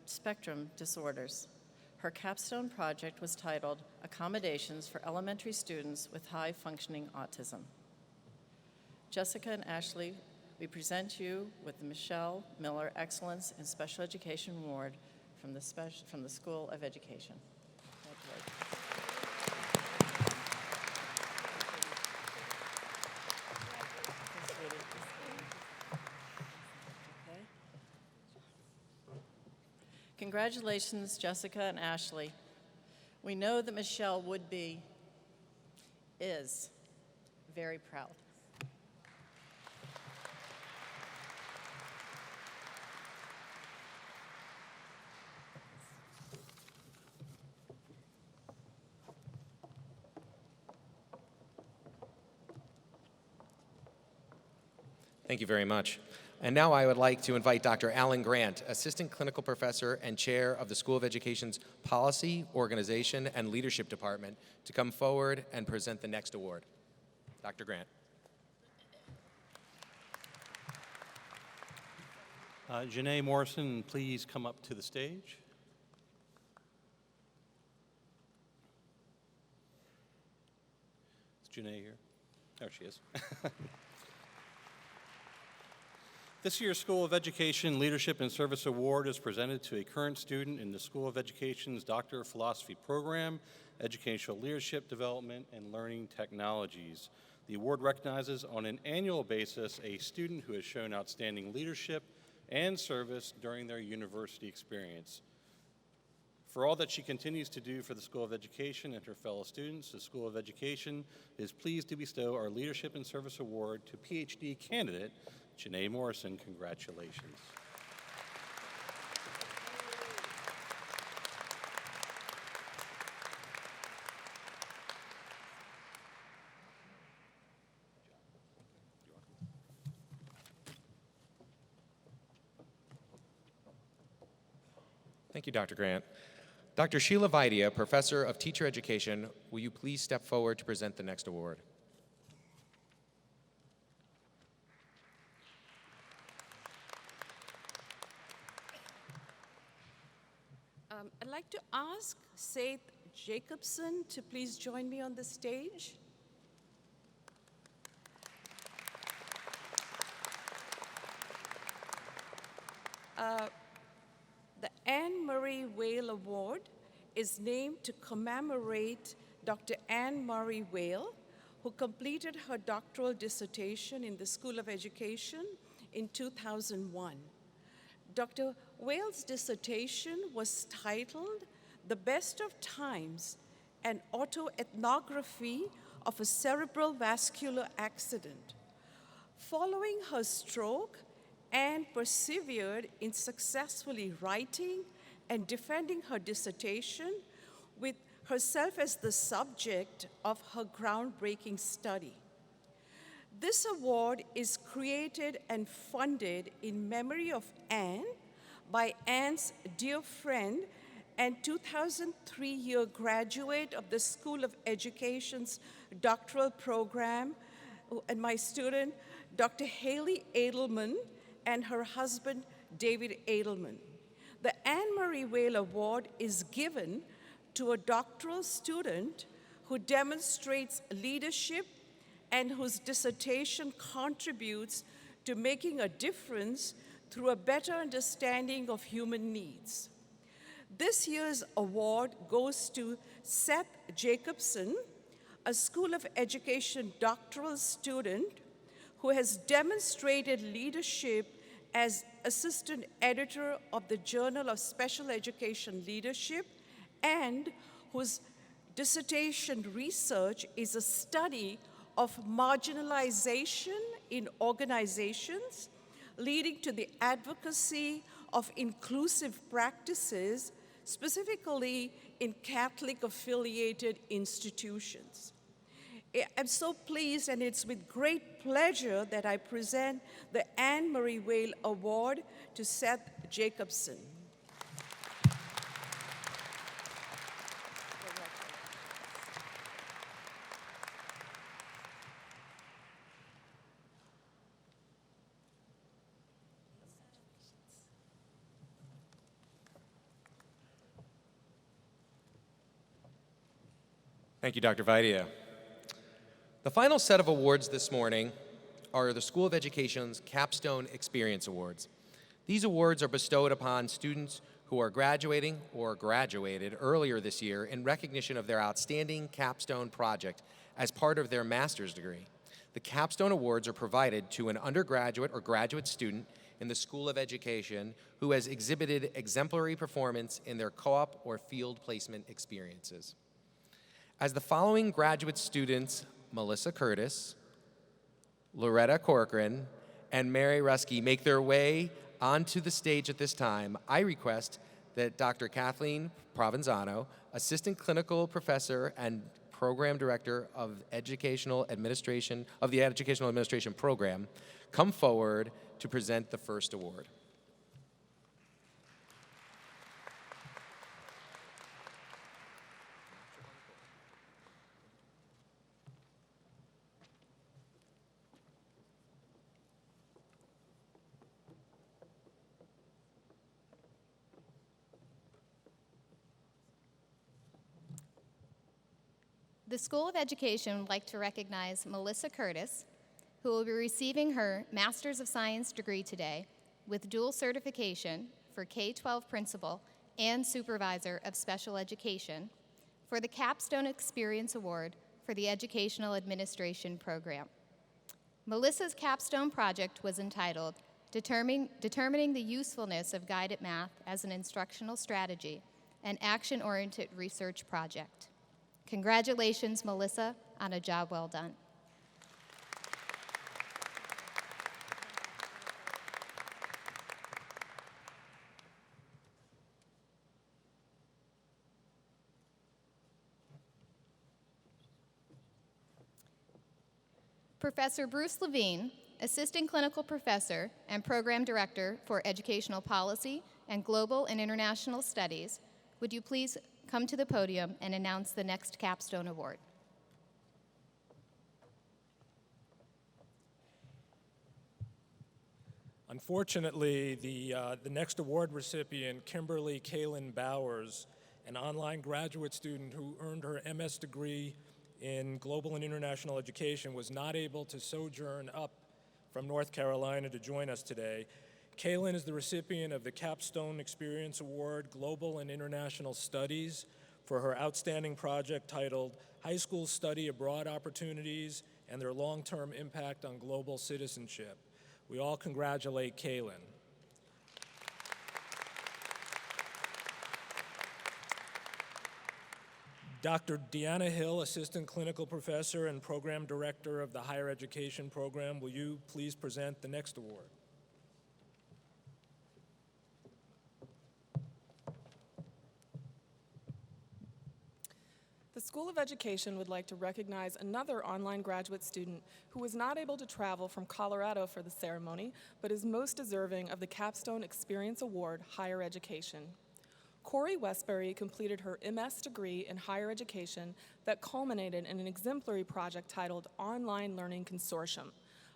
spectrum disorders. Her capstone project was titled Accommodations for Elementary Students with High Functioning Autism. Jessica and Ashley, we present you with the Michelle Miller Excellence in Special Education Award from the School of Education. Congratulations, Jessica and Ashley. We know that Michelle is very proud. Thank you very much. And now I would like to invite Dr. Alan Grant, Assistant Clinical Professor and Chair of the School of Education's Policy, Organization, and Leadership Department, to come forward and present the next award. Dr. Grant. Janae Morrison, please come up to the stage. Is Janae here? There she is. This year's School of Education Leadership and Service Award is presented to a current student in the School of Education's Doctor of Philosophy program, Educational Leadership Development, and Learning Technologies. The award recognizes on an annual basis a student who has shown outstanding leadership and service during their university experience. For all that she continues to do for the School of Education and her fellow students, the School of Education is pleased to bestow our Leadership and Service Award to PhD candidate Janae Morrison. Congratulations. Thank you, Dr. Grant. Dr. Sheila Vidia, Professor of Teacher Education, will you please step forward to present the next award? I'd like to ask Seth Jacobson to please join me on the stage. The Anne Murray Whale Award is named to commemorate Dr. Anne Murray Whale, who completed her doctoral dissertation in the School of Education in 2001. Dr. Whale's dissertation was titled The Best of Times, an Autoethnography of a Cerebral Vascular Accident. Following her stroke, Anne persevered in successfully writing and defending her dissertation with herself as the subject of her groundbreaking study. This award is created and funded in memory of Anne by Anne's dear friend and 2003-year graduate of the School of Education's doctoral program, and my student, Dr. Haley Edelman, and her husband, David Edelman. The Anne Murray Whale Award is given to a doctoral student who demonstrates leadership and whose dissertation contributes to making a difference through a better understanding of human needs. This year's award goes to Seth Jacobson, a School of Education doctoral student who has demonstrated leadership as assistant editor of the Journal of Special Education Leadership and whose dissertation research is a study of marginalization in organizations, leading to the advocacy of inclusive practices, specifically in Catholic-affiliated institutions. I'm so pleased, and it's with great pleasure that I present the Anne Murray Whale Award to Seth Jacobson. Thank you, Dr. Vidia. The final set of awards this morning are the School of Education's Capstone Experience Awards. These awards are bestowed upon students who are graduating or graduated earlier this year in recognition of their outstanding capstone project as part of their master's degree. The Capstone Awards are provided to an undergraduate or graduate student in the School of Education who has exhibited exemplary performance in their co-op or field placement experiences. As the following graduate students, Melissa Curtis, Loretta Corcoran, and Mary Rusky, make their way onto the stage at this time, I request that Dr. Kathleen Provenzano, Assistant Clinical Professor and Program Director of Educational Administration of the Educational Administration Program, come forward to present the first award. The School of Education would like to recognize Melissa Curtis, who will be receiving her Master's of Science degree today with dual certification for K-12 Principal and Supervisor of Special Education for the Capstone Experience Award for the Educational Administration Program. Melissa's capstone project was entitled Determining the Usefulness of Guided Math as an Instructional Strategy, an Action-Oriented Research Project. Congratulations, Melissa, on a job well done. Professor Bruce Levine, Assistant Clinical Professor and Program Director for Educational Policy and Global and International Studies, would you please come to the podium and announce the next capstone award? Unfortunately, the next award recipient, Kimberly Kaylin Bowers, an online graduate student who earned her MS degree in Global and International Education, was not able to sojourn up from North Carolina to join us today. Kaylin is the recipient of the Capstone Experience Award, Global and International Studies, for her outstanding project titled High School Study Abroad Opportunities and Their Long-Term Impact on Global Citizenship. We all congratulate Kaylin. Dr. Deanna Hill, Assistant Clinical Professor and Program Director of the Higher Education Program, will you please present the next award? The School of Education would like to recognize another online graduate student who was not able to travel from Colorado for the ceremony, but is most deserving of the Capstone Experience Award, Higher Education. Corey Westbury completed her MS degree in higher education that culminated in an exemplary project titled Online Learning Consortium,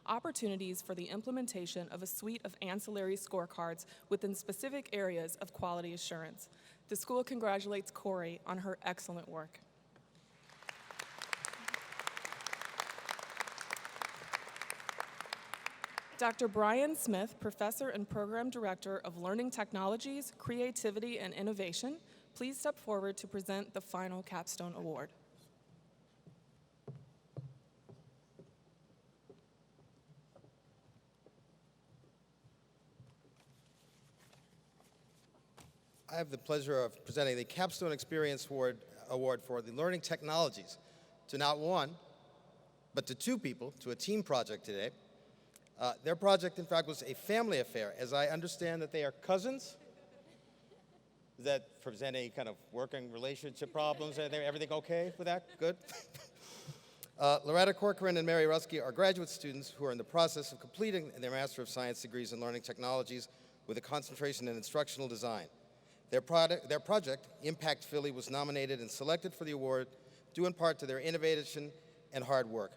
opportunities for the implementation of a suite of ancillary scorecards within specific areas of quality assurance. The school congratulates Corey on her excellent work. Dr. Brian Smith, Professor and Program Director of Learning Technologies, Creativity, and Innovation, please step forward to present the final capstone award. I have the pleasure of presenting the Capstone Experience Award for the Learning Technologies to not one, but to two people, to a team project today. Their project, in fact, was a family affair, as I understand that they are cousins. Does that present any kind of working relationship problems? Everything okay with that? Good? Loretta Corcoran and Mary Rusky are graduate students who are in the process of completing their Master of Science degrees in Learning Technologies with a concentration in instructional design. Their project, Impact Philly, was nominated and selected for the award due in part to their innovation and hard work.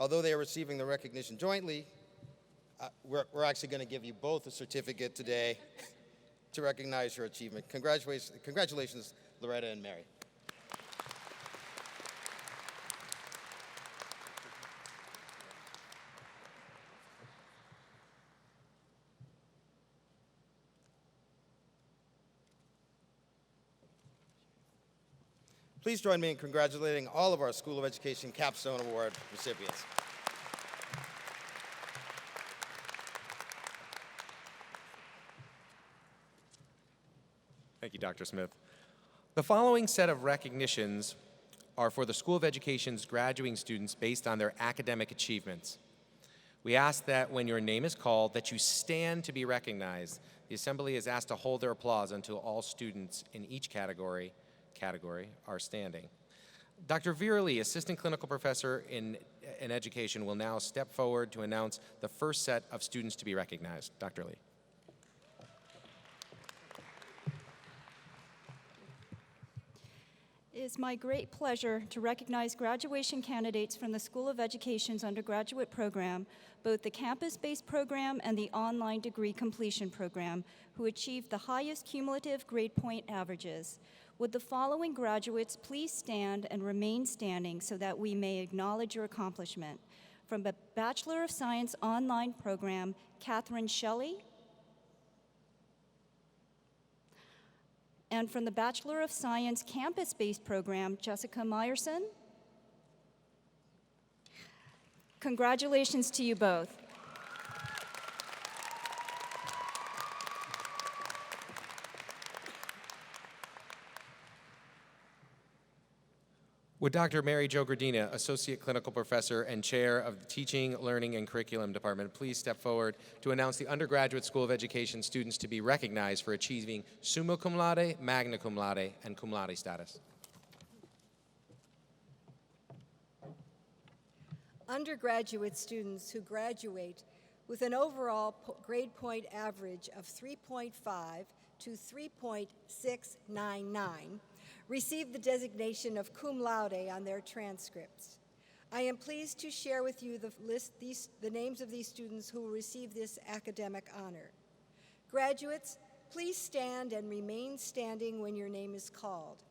Although they are receiving the recognition jointly, we're actually going to give you both a certificate today to recognize your achievement. Congratulations, Loretta and Mary. Please join me in congratulating all of our School of Education Capstone Award recipients. Thank you, Dr. Smith. The following set of recognitions are for the School of Education's graduating students based on their academic achievements. We ask that when your name is called, that you stand to be recognized. The Assembly is asked to hold their applause until all students in each category are standing. Dr. Vera Lee, Assistant Clinical Professor in Education, will now step forward to announce the first set of students to be recognized. Dr. Lee. It is my great pleasure to recognize graduation candidates from the School of Education's undergraduate program, both the campus-based program and the online degree completion program, who achieved the highest cumulative grade point averages. Would the following graduates please stand and remain standing so that we may acknowledge your accomplishment? From the Bachelor of Science online program, Catherine Shelley. And from the Bachelor of Science campus-based program, Jessica Meyerson. Congratulations to you both. Would Dr. Mary Jo Gradina, Associate Clinical Professor and Chair of the Teaching, Learning, and Curriculum Department, please step forward to announce the Undergraduate School of Education students to be recognized for achieving summa cum laude, magna cum laude, and cum laude status. Undergraduate students who graduate with an overall grade point average of 3.5 to 3.699 receive the designation of cum laude on their transcripts. I am pleased to share with you the names of these students who will receive this academic honor. Graduates, please stand and remain standing when your name is called,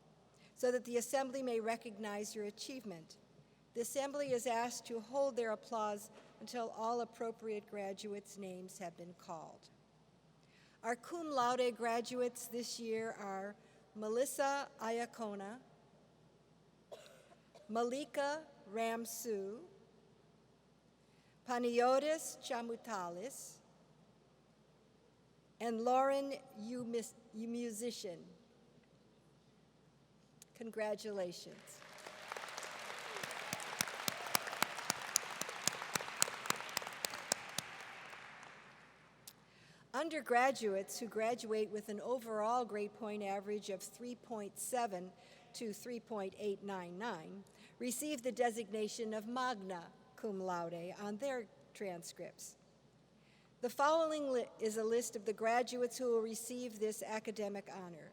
so that the Assembly may recognize your achievement. The Assembly is asked to hold their applause until all appropriate graduates' names have been called. Our cum laude graduates this year are Melissa Iacona, Malika Ramsu, Paniotis Chamutalis, and Lauren Musician. Congratulations. Undergraduates who graduate with an overall grade point average of 3.7 to 3.899 receive the designation of magna cum laude on their transcripts. The following is a list of the graduates who will receive this academic honor.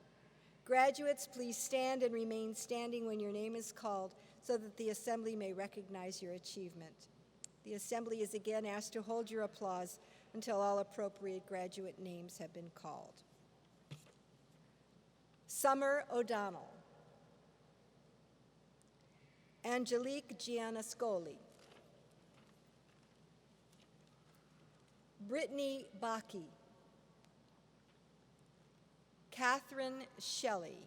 Graduates, please stand and remain standing when your name is called so that the Assembly may recognize your achievement. The Assembly is again asked to hold your applause until all appropriate graduate names have been called. Summer O'Donnell, Angelique Gianascoli, Brittany Baki, Catherine Shelley,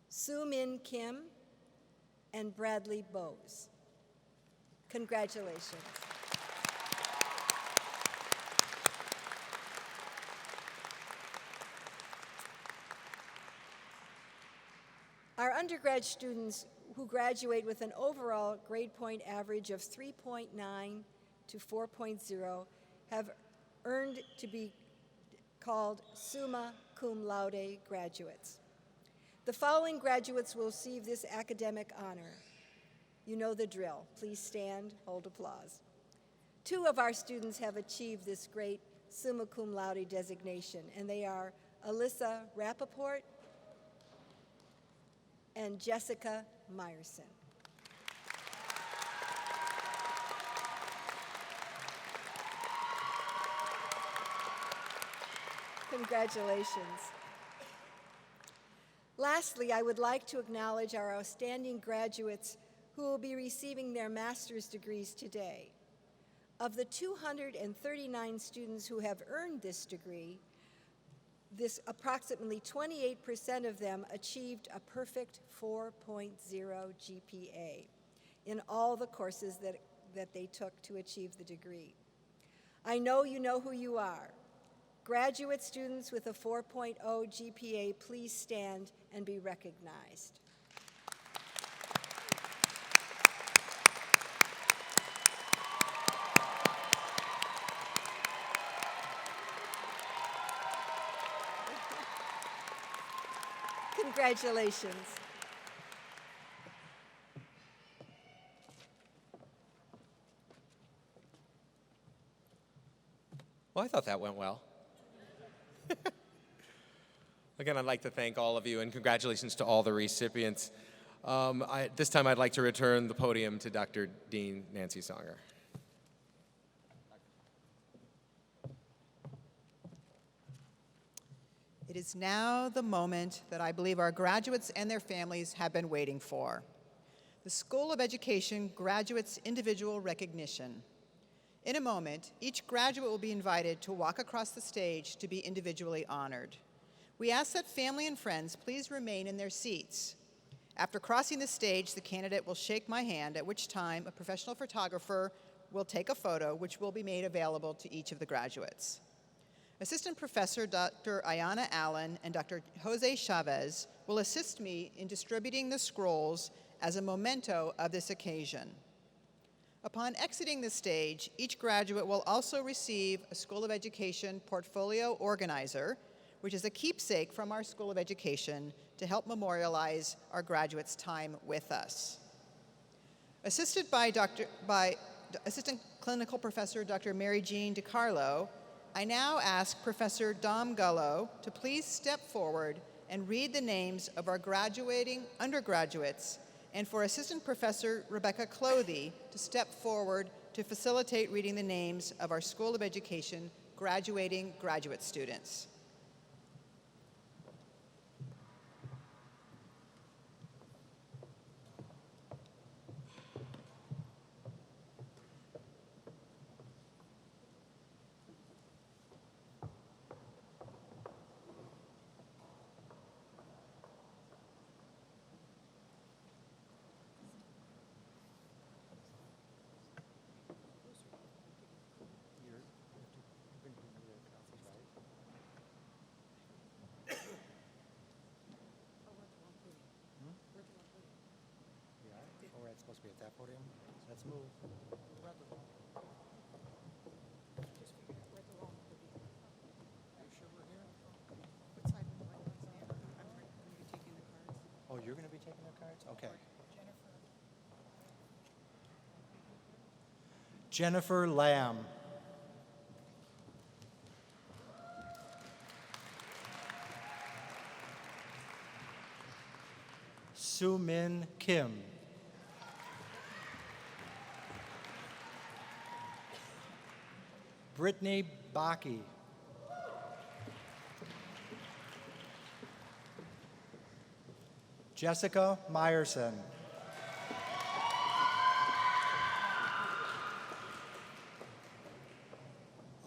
Soo Min Kim, and Bradley Bowes. Congratulations. Our undergrad students who graduate with an overall grade point average of 3.9 to 4.0 have earned to be called summa cum laude graduates. The following graduates will receive this academic honor. You know the drill. Please stand, hold applause. Two of our students have achieved this great summa cum laude designation, and they are Alyssa Rappaport and Jessica Meyerson. Congratulations. Lastly, I would like to acknowledge our outstanding graduates who will be receiving their master's degrees today. Of the 239 students who have earned this degree, approximately 28% of them achieved a perfect 4.0 GPA in all the courses that they took to achieve the degree. I know you know who you are. Graduate students with a 4.0 GPA, please stand and be recognized. Congratulations. Well, I thought that went well. Again, I'd like to thank all of you and congratulations to all the recipients. This time I'd like to return the podium to Dr. Dean Nancy Songer. It is now the moment that I believe our graduates and their families have been waiting for. The School of Education Graduates Individual Recognition. In a moment, each graduate will be invited to walk across the stage to be individually honored. We ask that family and friends please remain in their seats. After crossing the stage, the candidate will shake my hand, at which time a professional photographer will take a photo, which will be made available to each of the graduates. Assistant Professor Dr. Ayana Allen and Dr. Jose Chavez will assist me in distributing the scrolls as a memento of this occasion. Upon exiting the stage, each graduate will also receive a School of Education portfolio organizer, which is a keepsake from our School of Education to help memorialize our graduates' time with us. Assisted by Assistant Clinical Professor Dr. Mary Jean DiCarlo, I now ask Professor Dom Gullo to please step forward and read the names of our graduating undergraduates, and for Assistant Professor Rebecca Clothy to step forward to facilitate reading the names of our School of Education graduating graduate students. Supposed to be at that podium. Let's move. Oh, you're going to be taking their cards? Okay. Jennifer Lamb. Soo Min Kim. Brittany Baki. Jessica Meyerson.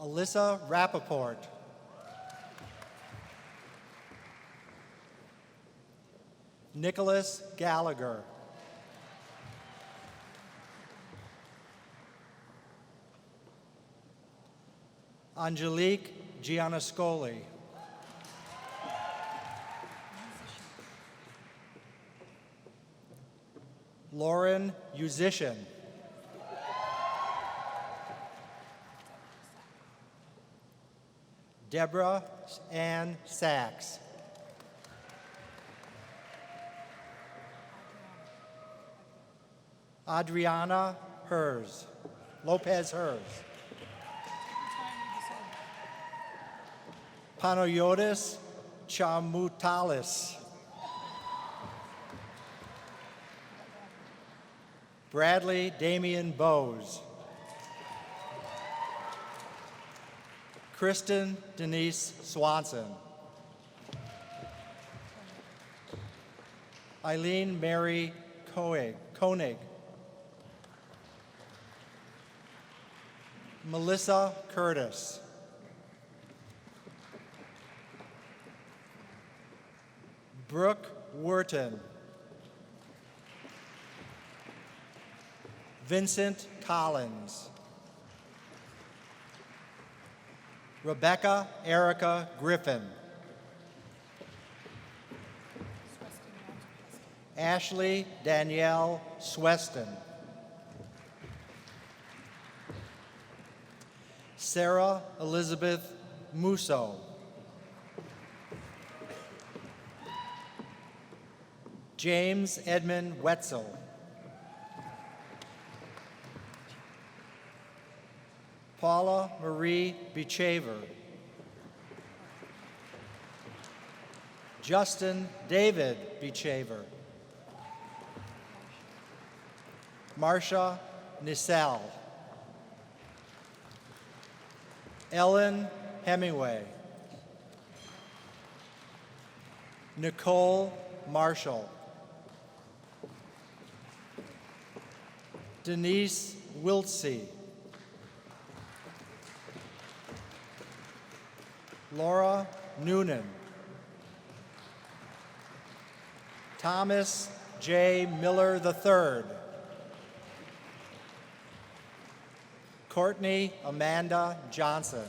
Alyssa Rappaport. Nicholas Gallagher. Angelique Gianascoli. Lauren Musician. Deborah Ann Sachs. Adriana Hers. Lopez Hers. Panayotis Chamutalis. Bradley Damian Bowes. Kristen Denise Swanson. Eileen Mary Koenig. Melissa Curtis. Brooke Wharton. Vincent Collins. Rebecca Erica Griffin. Ashley Danielle Sweston. Sarah Elizabeth Musso. James Edmund Wetzel. Paula Marie Bechaver, Justin David Bechaver, Marsha Nissel, Ellen Hemingway, Nicole Marshall, Denise Wiltsey, Laura Noonan, Thomas J. Miller III, Courtney Amanda Johnson,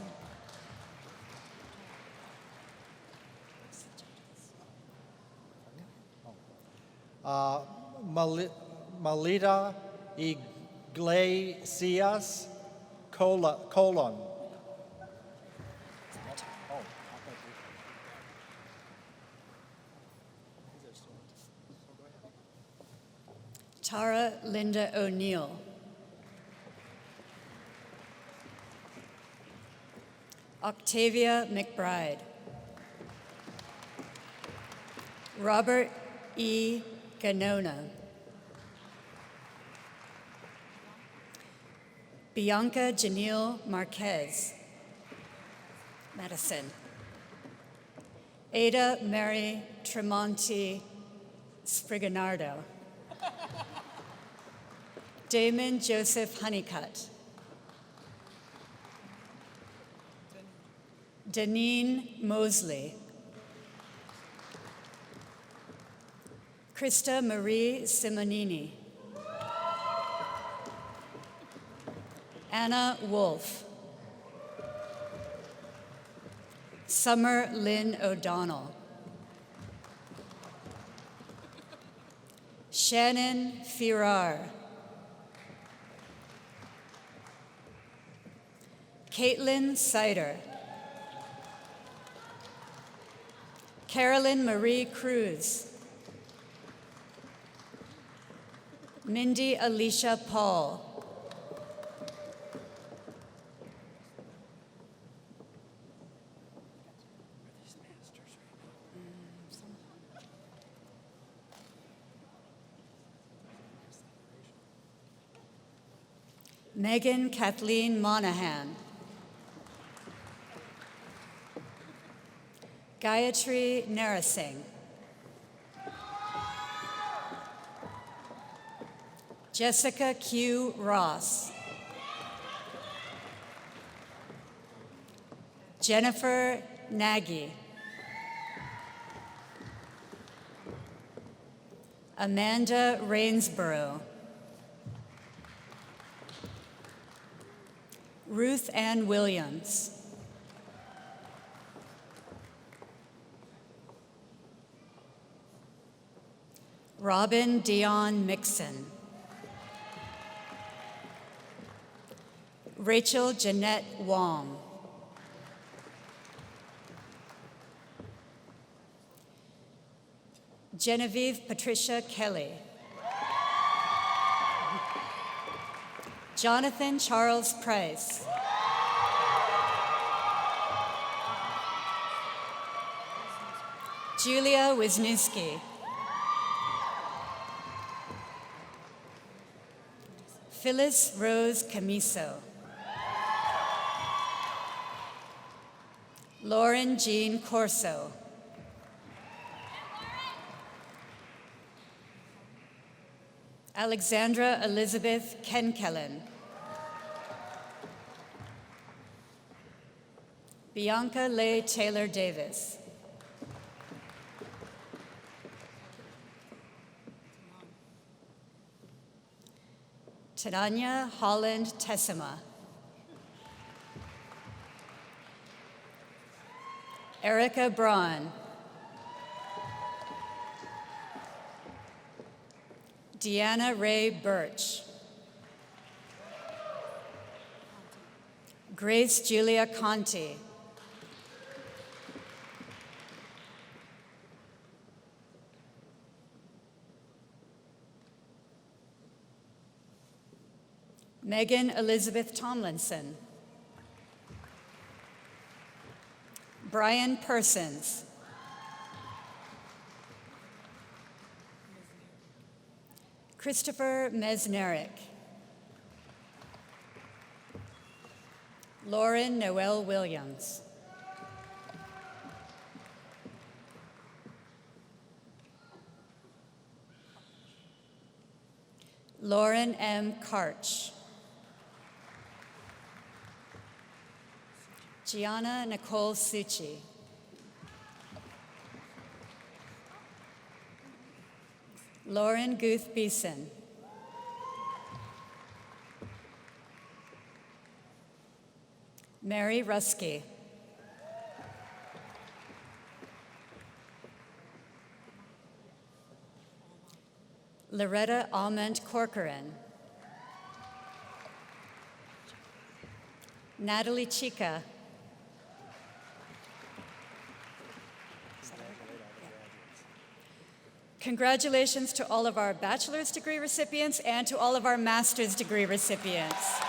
Malita Iglesias Colon, Tara Linda O'Neill, Octavia McBride, Robert E. Ganona, Bianca Janelle Marquez, Madison, Ada Mary Tremonti Spriganardo, Damon Joseph Honeycutt, Deneen Mosley, Krista Marie Simonini, Anna Wolf, Summer Lynn O'Donnell, Shannon Firar, Caitlin Sider, Carolyn Marie Cruz, Mindy Alicia Paul, Megan Kathleen Monahan, Gayatri Narasingh, Jessica Q. Ross, Jennifer Nagy, Amanda Rainsborough, Ruth Ann Williams, Robin Dion Mixon, Rachel Jeanette Wong, Genevieve Patricia Kelly, Jonathan Charles Price, Julia Wisniewski, Phyllis Rose Camiso, Lauren Jean Corso, Alexandra Elizabeth Kenkellen, Bianca Leigh Taylor Davis, Tadanya Holland Tessima, Erica Braun, Deanna Ray Birch, Grace Julia Conti, Megan Elizabeth Tomlinson, Brian Persons. Christopher Mesnerick. Lauren Noel Williams. Lauren M. Karch. Gianna Nicole Succi. Lauren Guth Beeson. Mary Rusky. Loretta Almond Corcoran. Natalie Chica. Congratulations to all of our bachelor's degree recipients and to all of our master's degree recipients.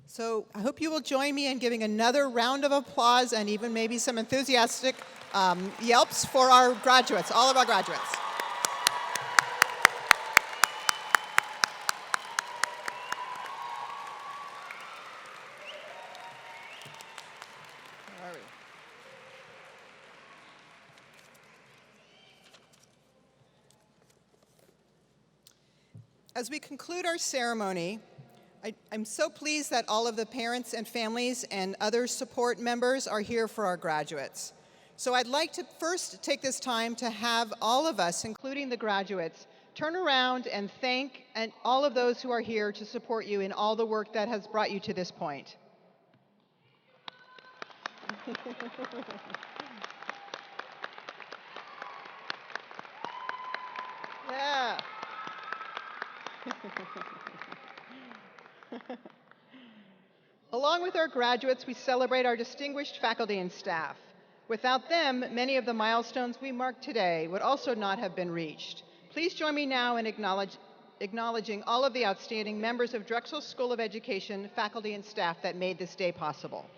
So I hope you will join me in giving another round of applause and even maybe some enthusiastic yelps for our graduates, all of our graduates. All right. As we conclude our ceremony, I'm so pleased that all of the parents and families and other support members are here for our graduates. So I'd like to first take this time to have all of us, including the graduates, turn around and thank all of those who are here to support you in all the work that has brought you to this point. Yeah. Along with our graduates, we celebrate our distinguished faculty and staff. Without them, many of the milestones we mark today would also not have been reached. Please join me now in acknowledging all of the outstanding members of Drexel School of Education, faculty and staff that made this day possible.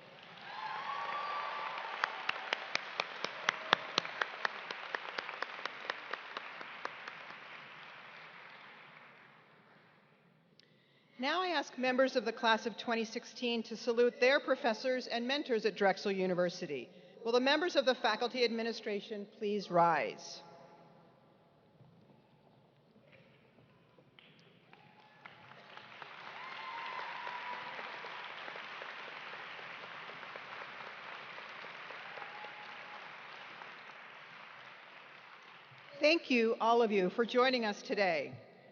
Now I ask members of the class of 2016 to salute their professors and mentors at Drexel University. Will the members of the faculty administration please rise? Thank you, all of you, for joining us today.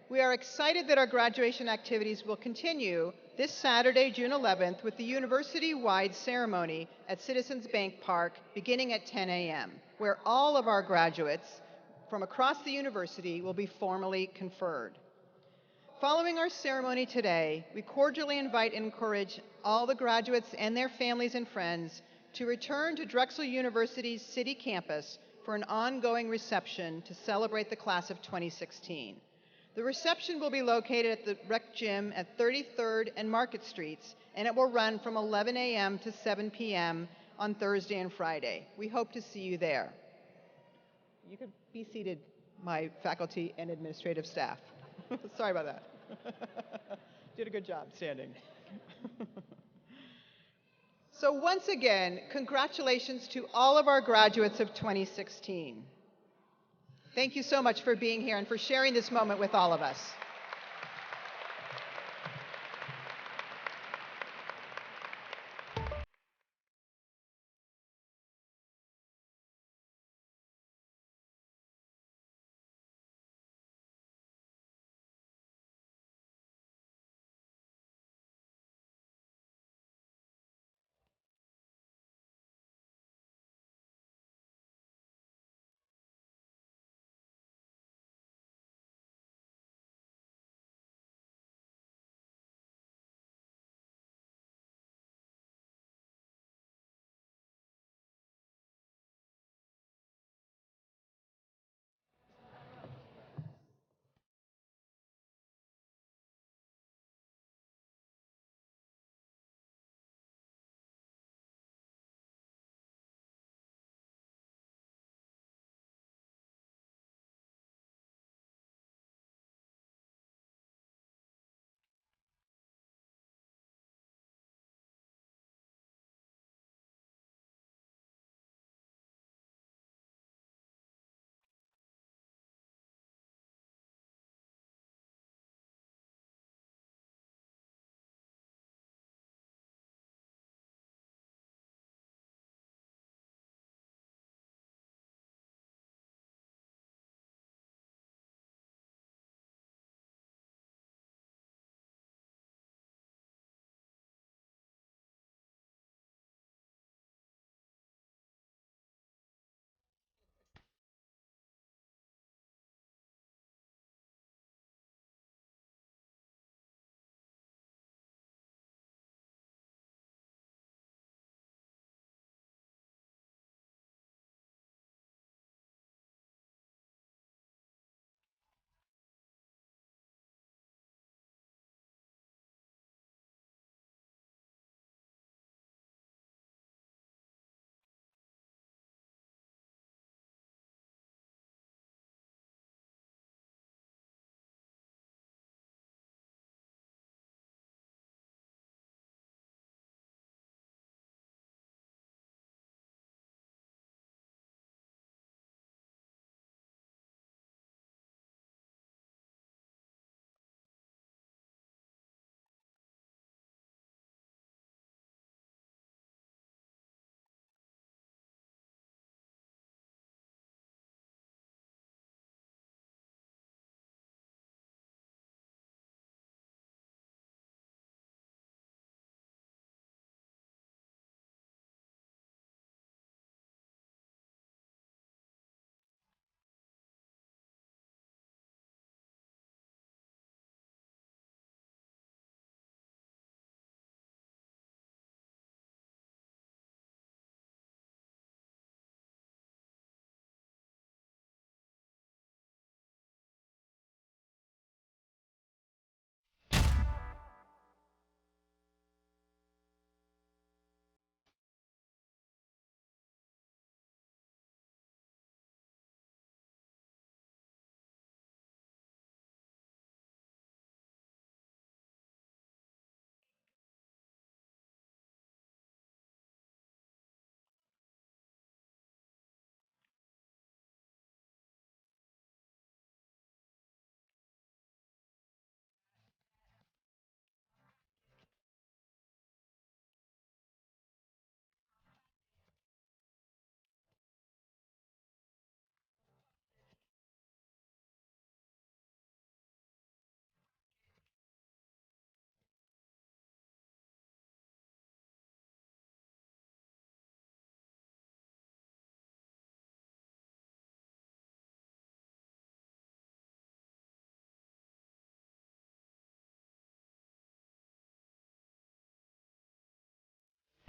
We are excited that our graduation activities will continue this Saturday, June 11th, with the university-wide ceremony at Citizens Bank Park beginning at 10 a.m., where all of our graduates from across the university will be formally conferred. Following our ceremony today, we cordially invite and encourage all the graduates and their families and friends to return to Drexel University's city campus for an ongoing reception to celebrate the class of 2016. The reception will be located at the Rec Gym at 33rd and Market Streets, and it will run from 11 a.m. to 7 p.m. on Thursday and Friday. We hope to see you there. You could be seated, my faculty and administrative staff. Sorry about that. Did a good job standing. So once again, congratulations to all of our graduates of 2016. Thank you so much for being here and for sharing this moment with all of us.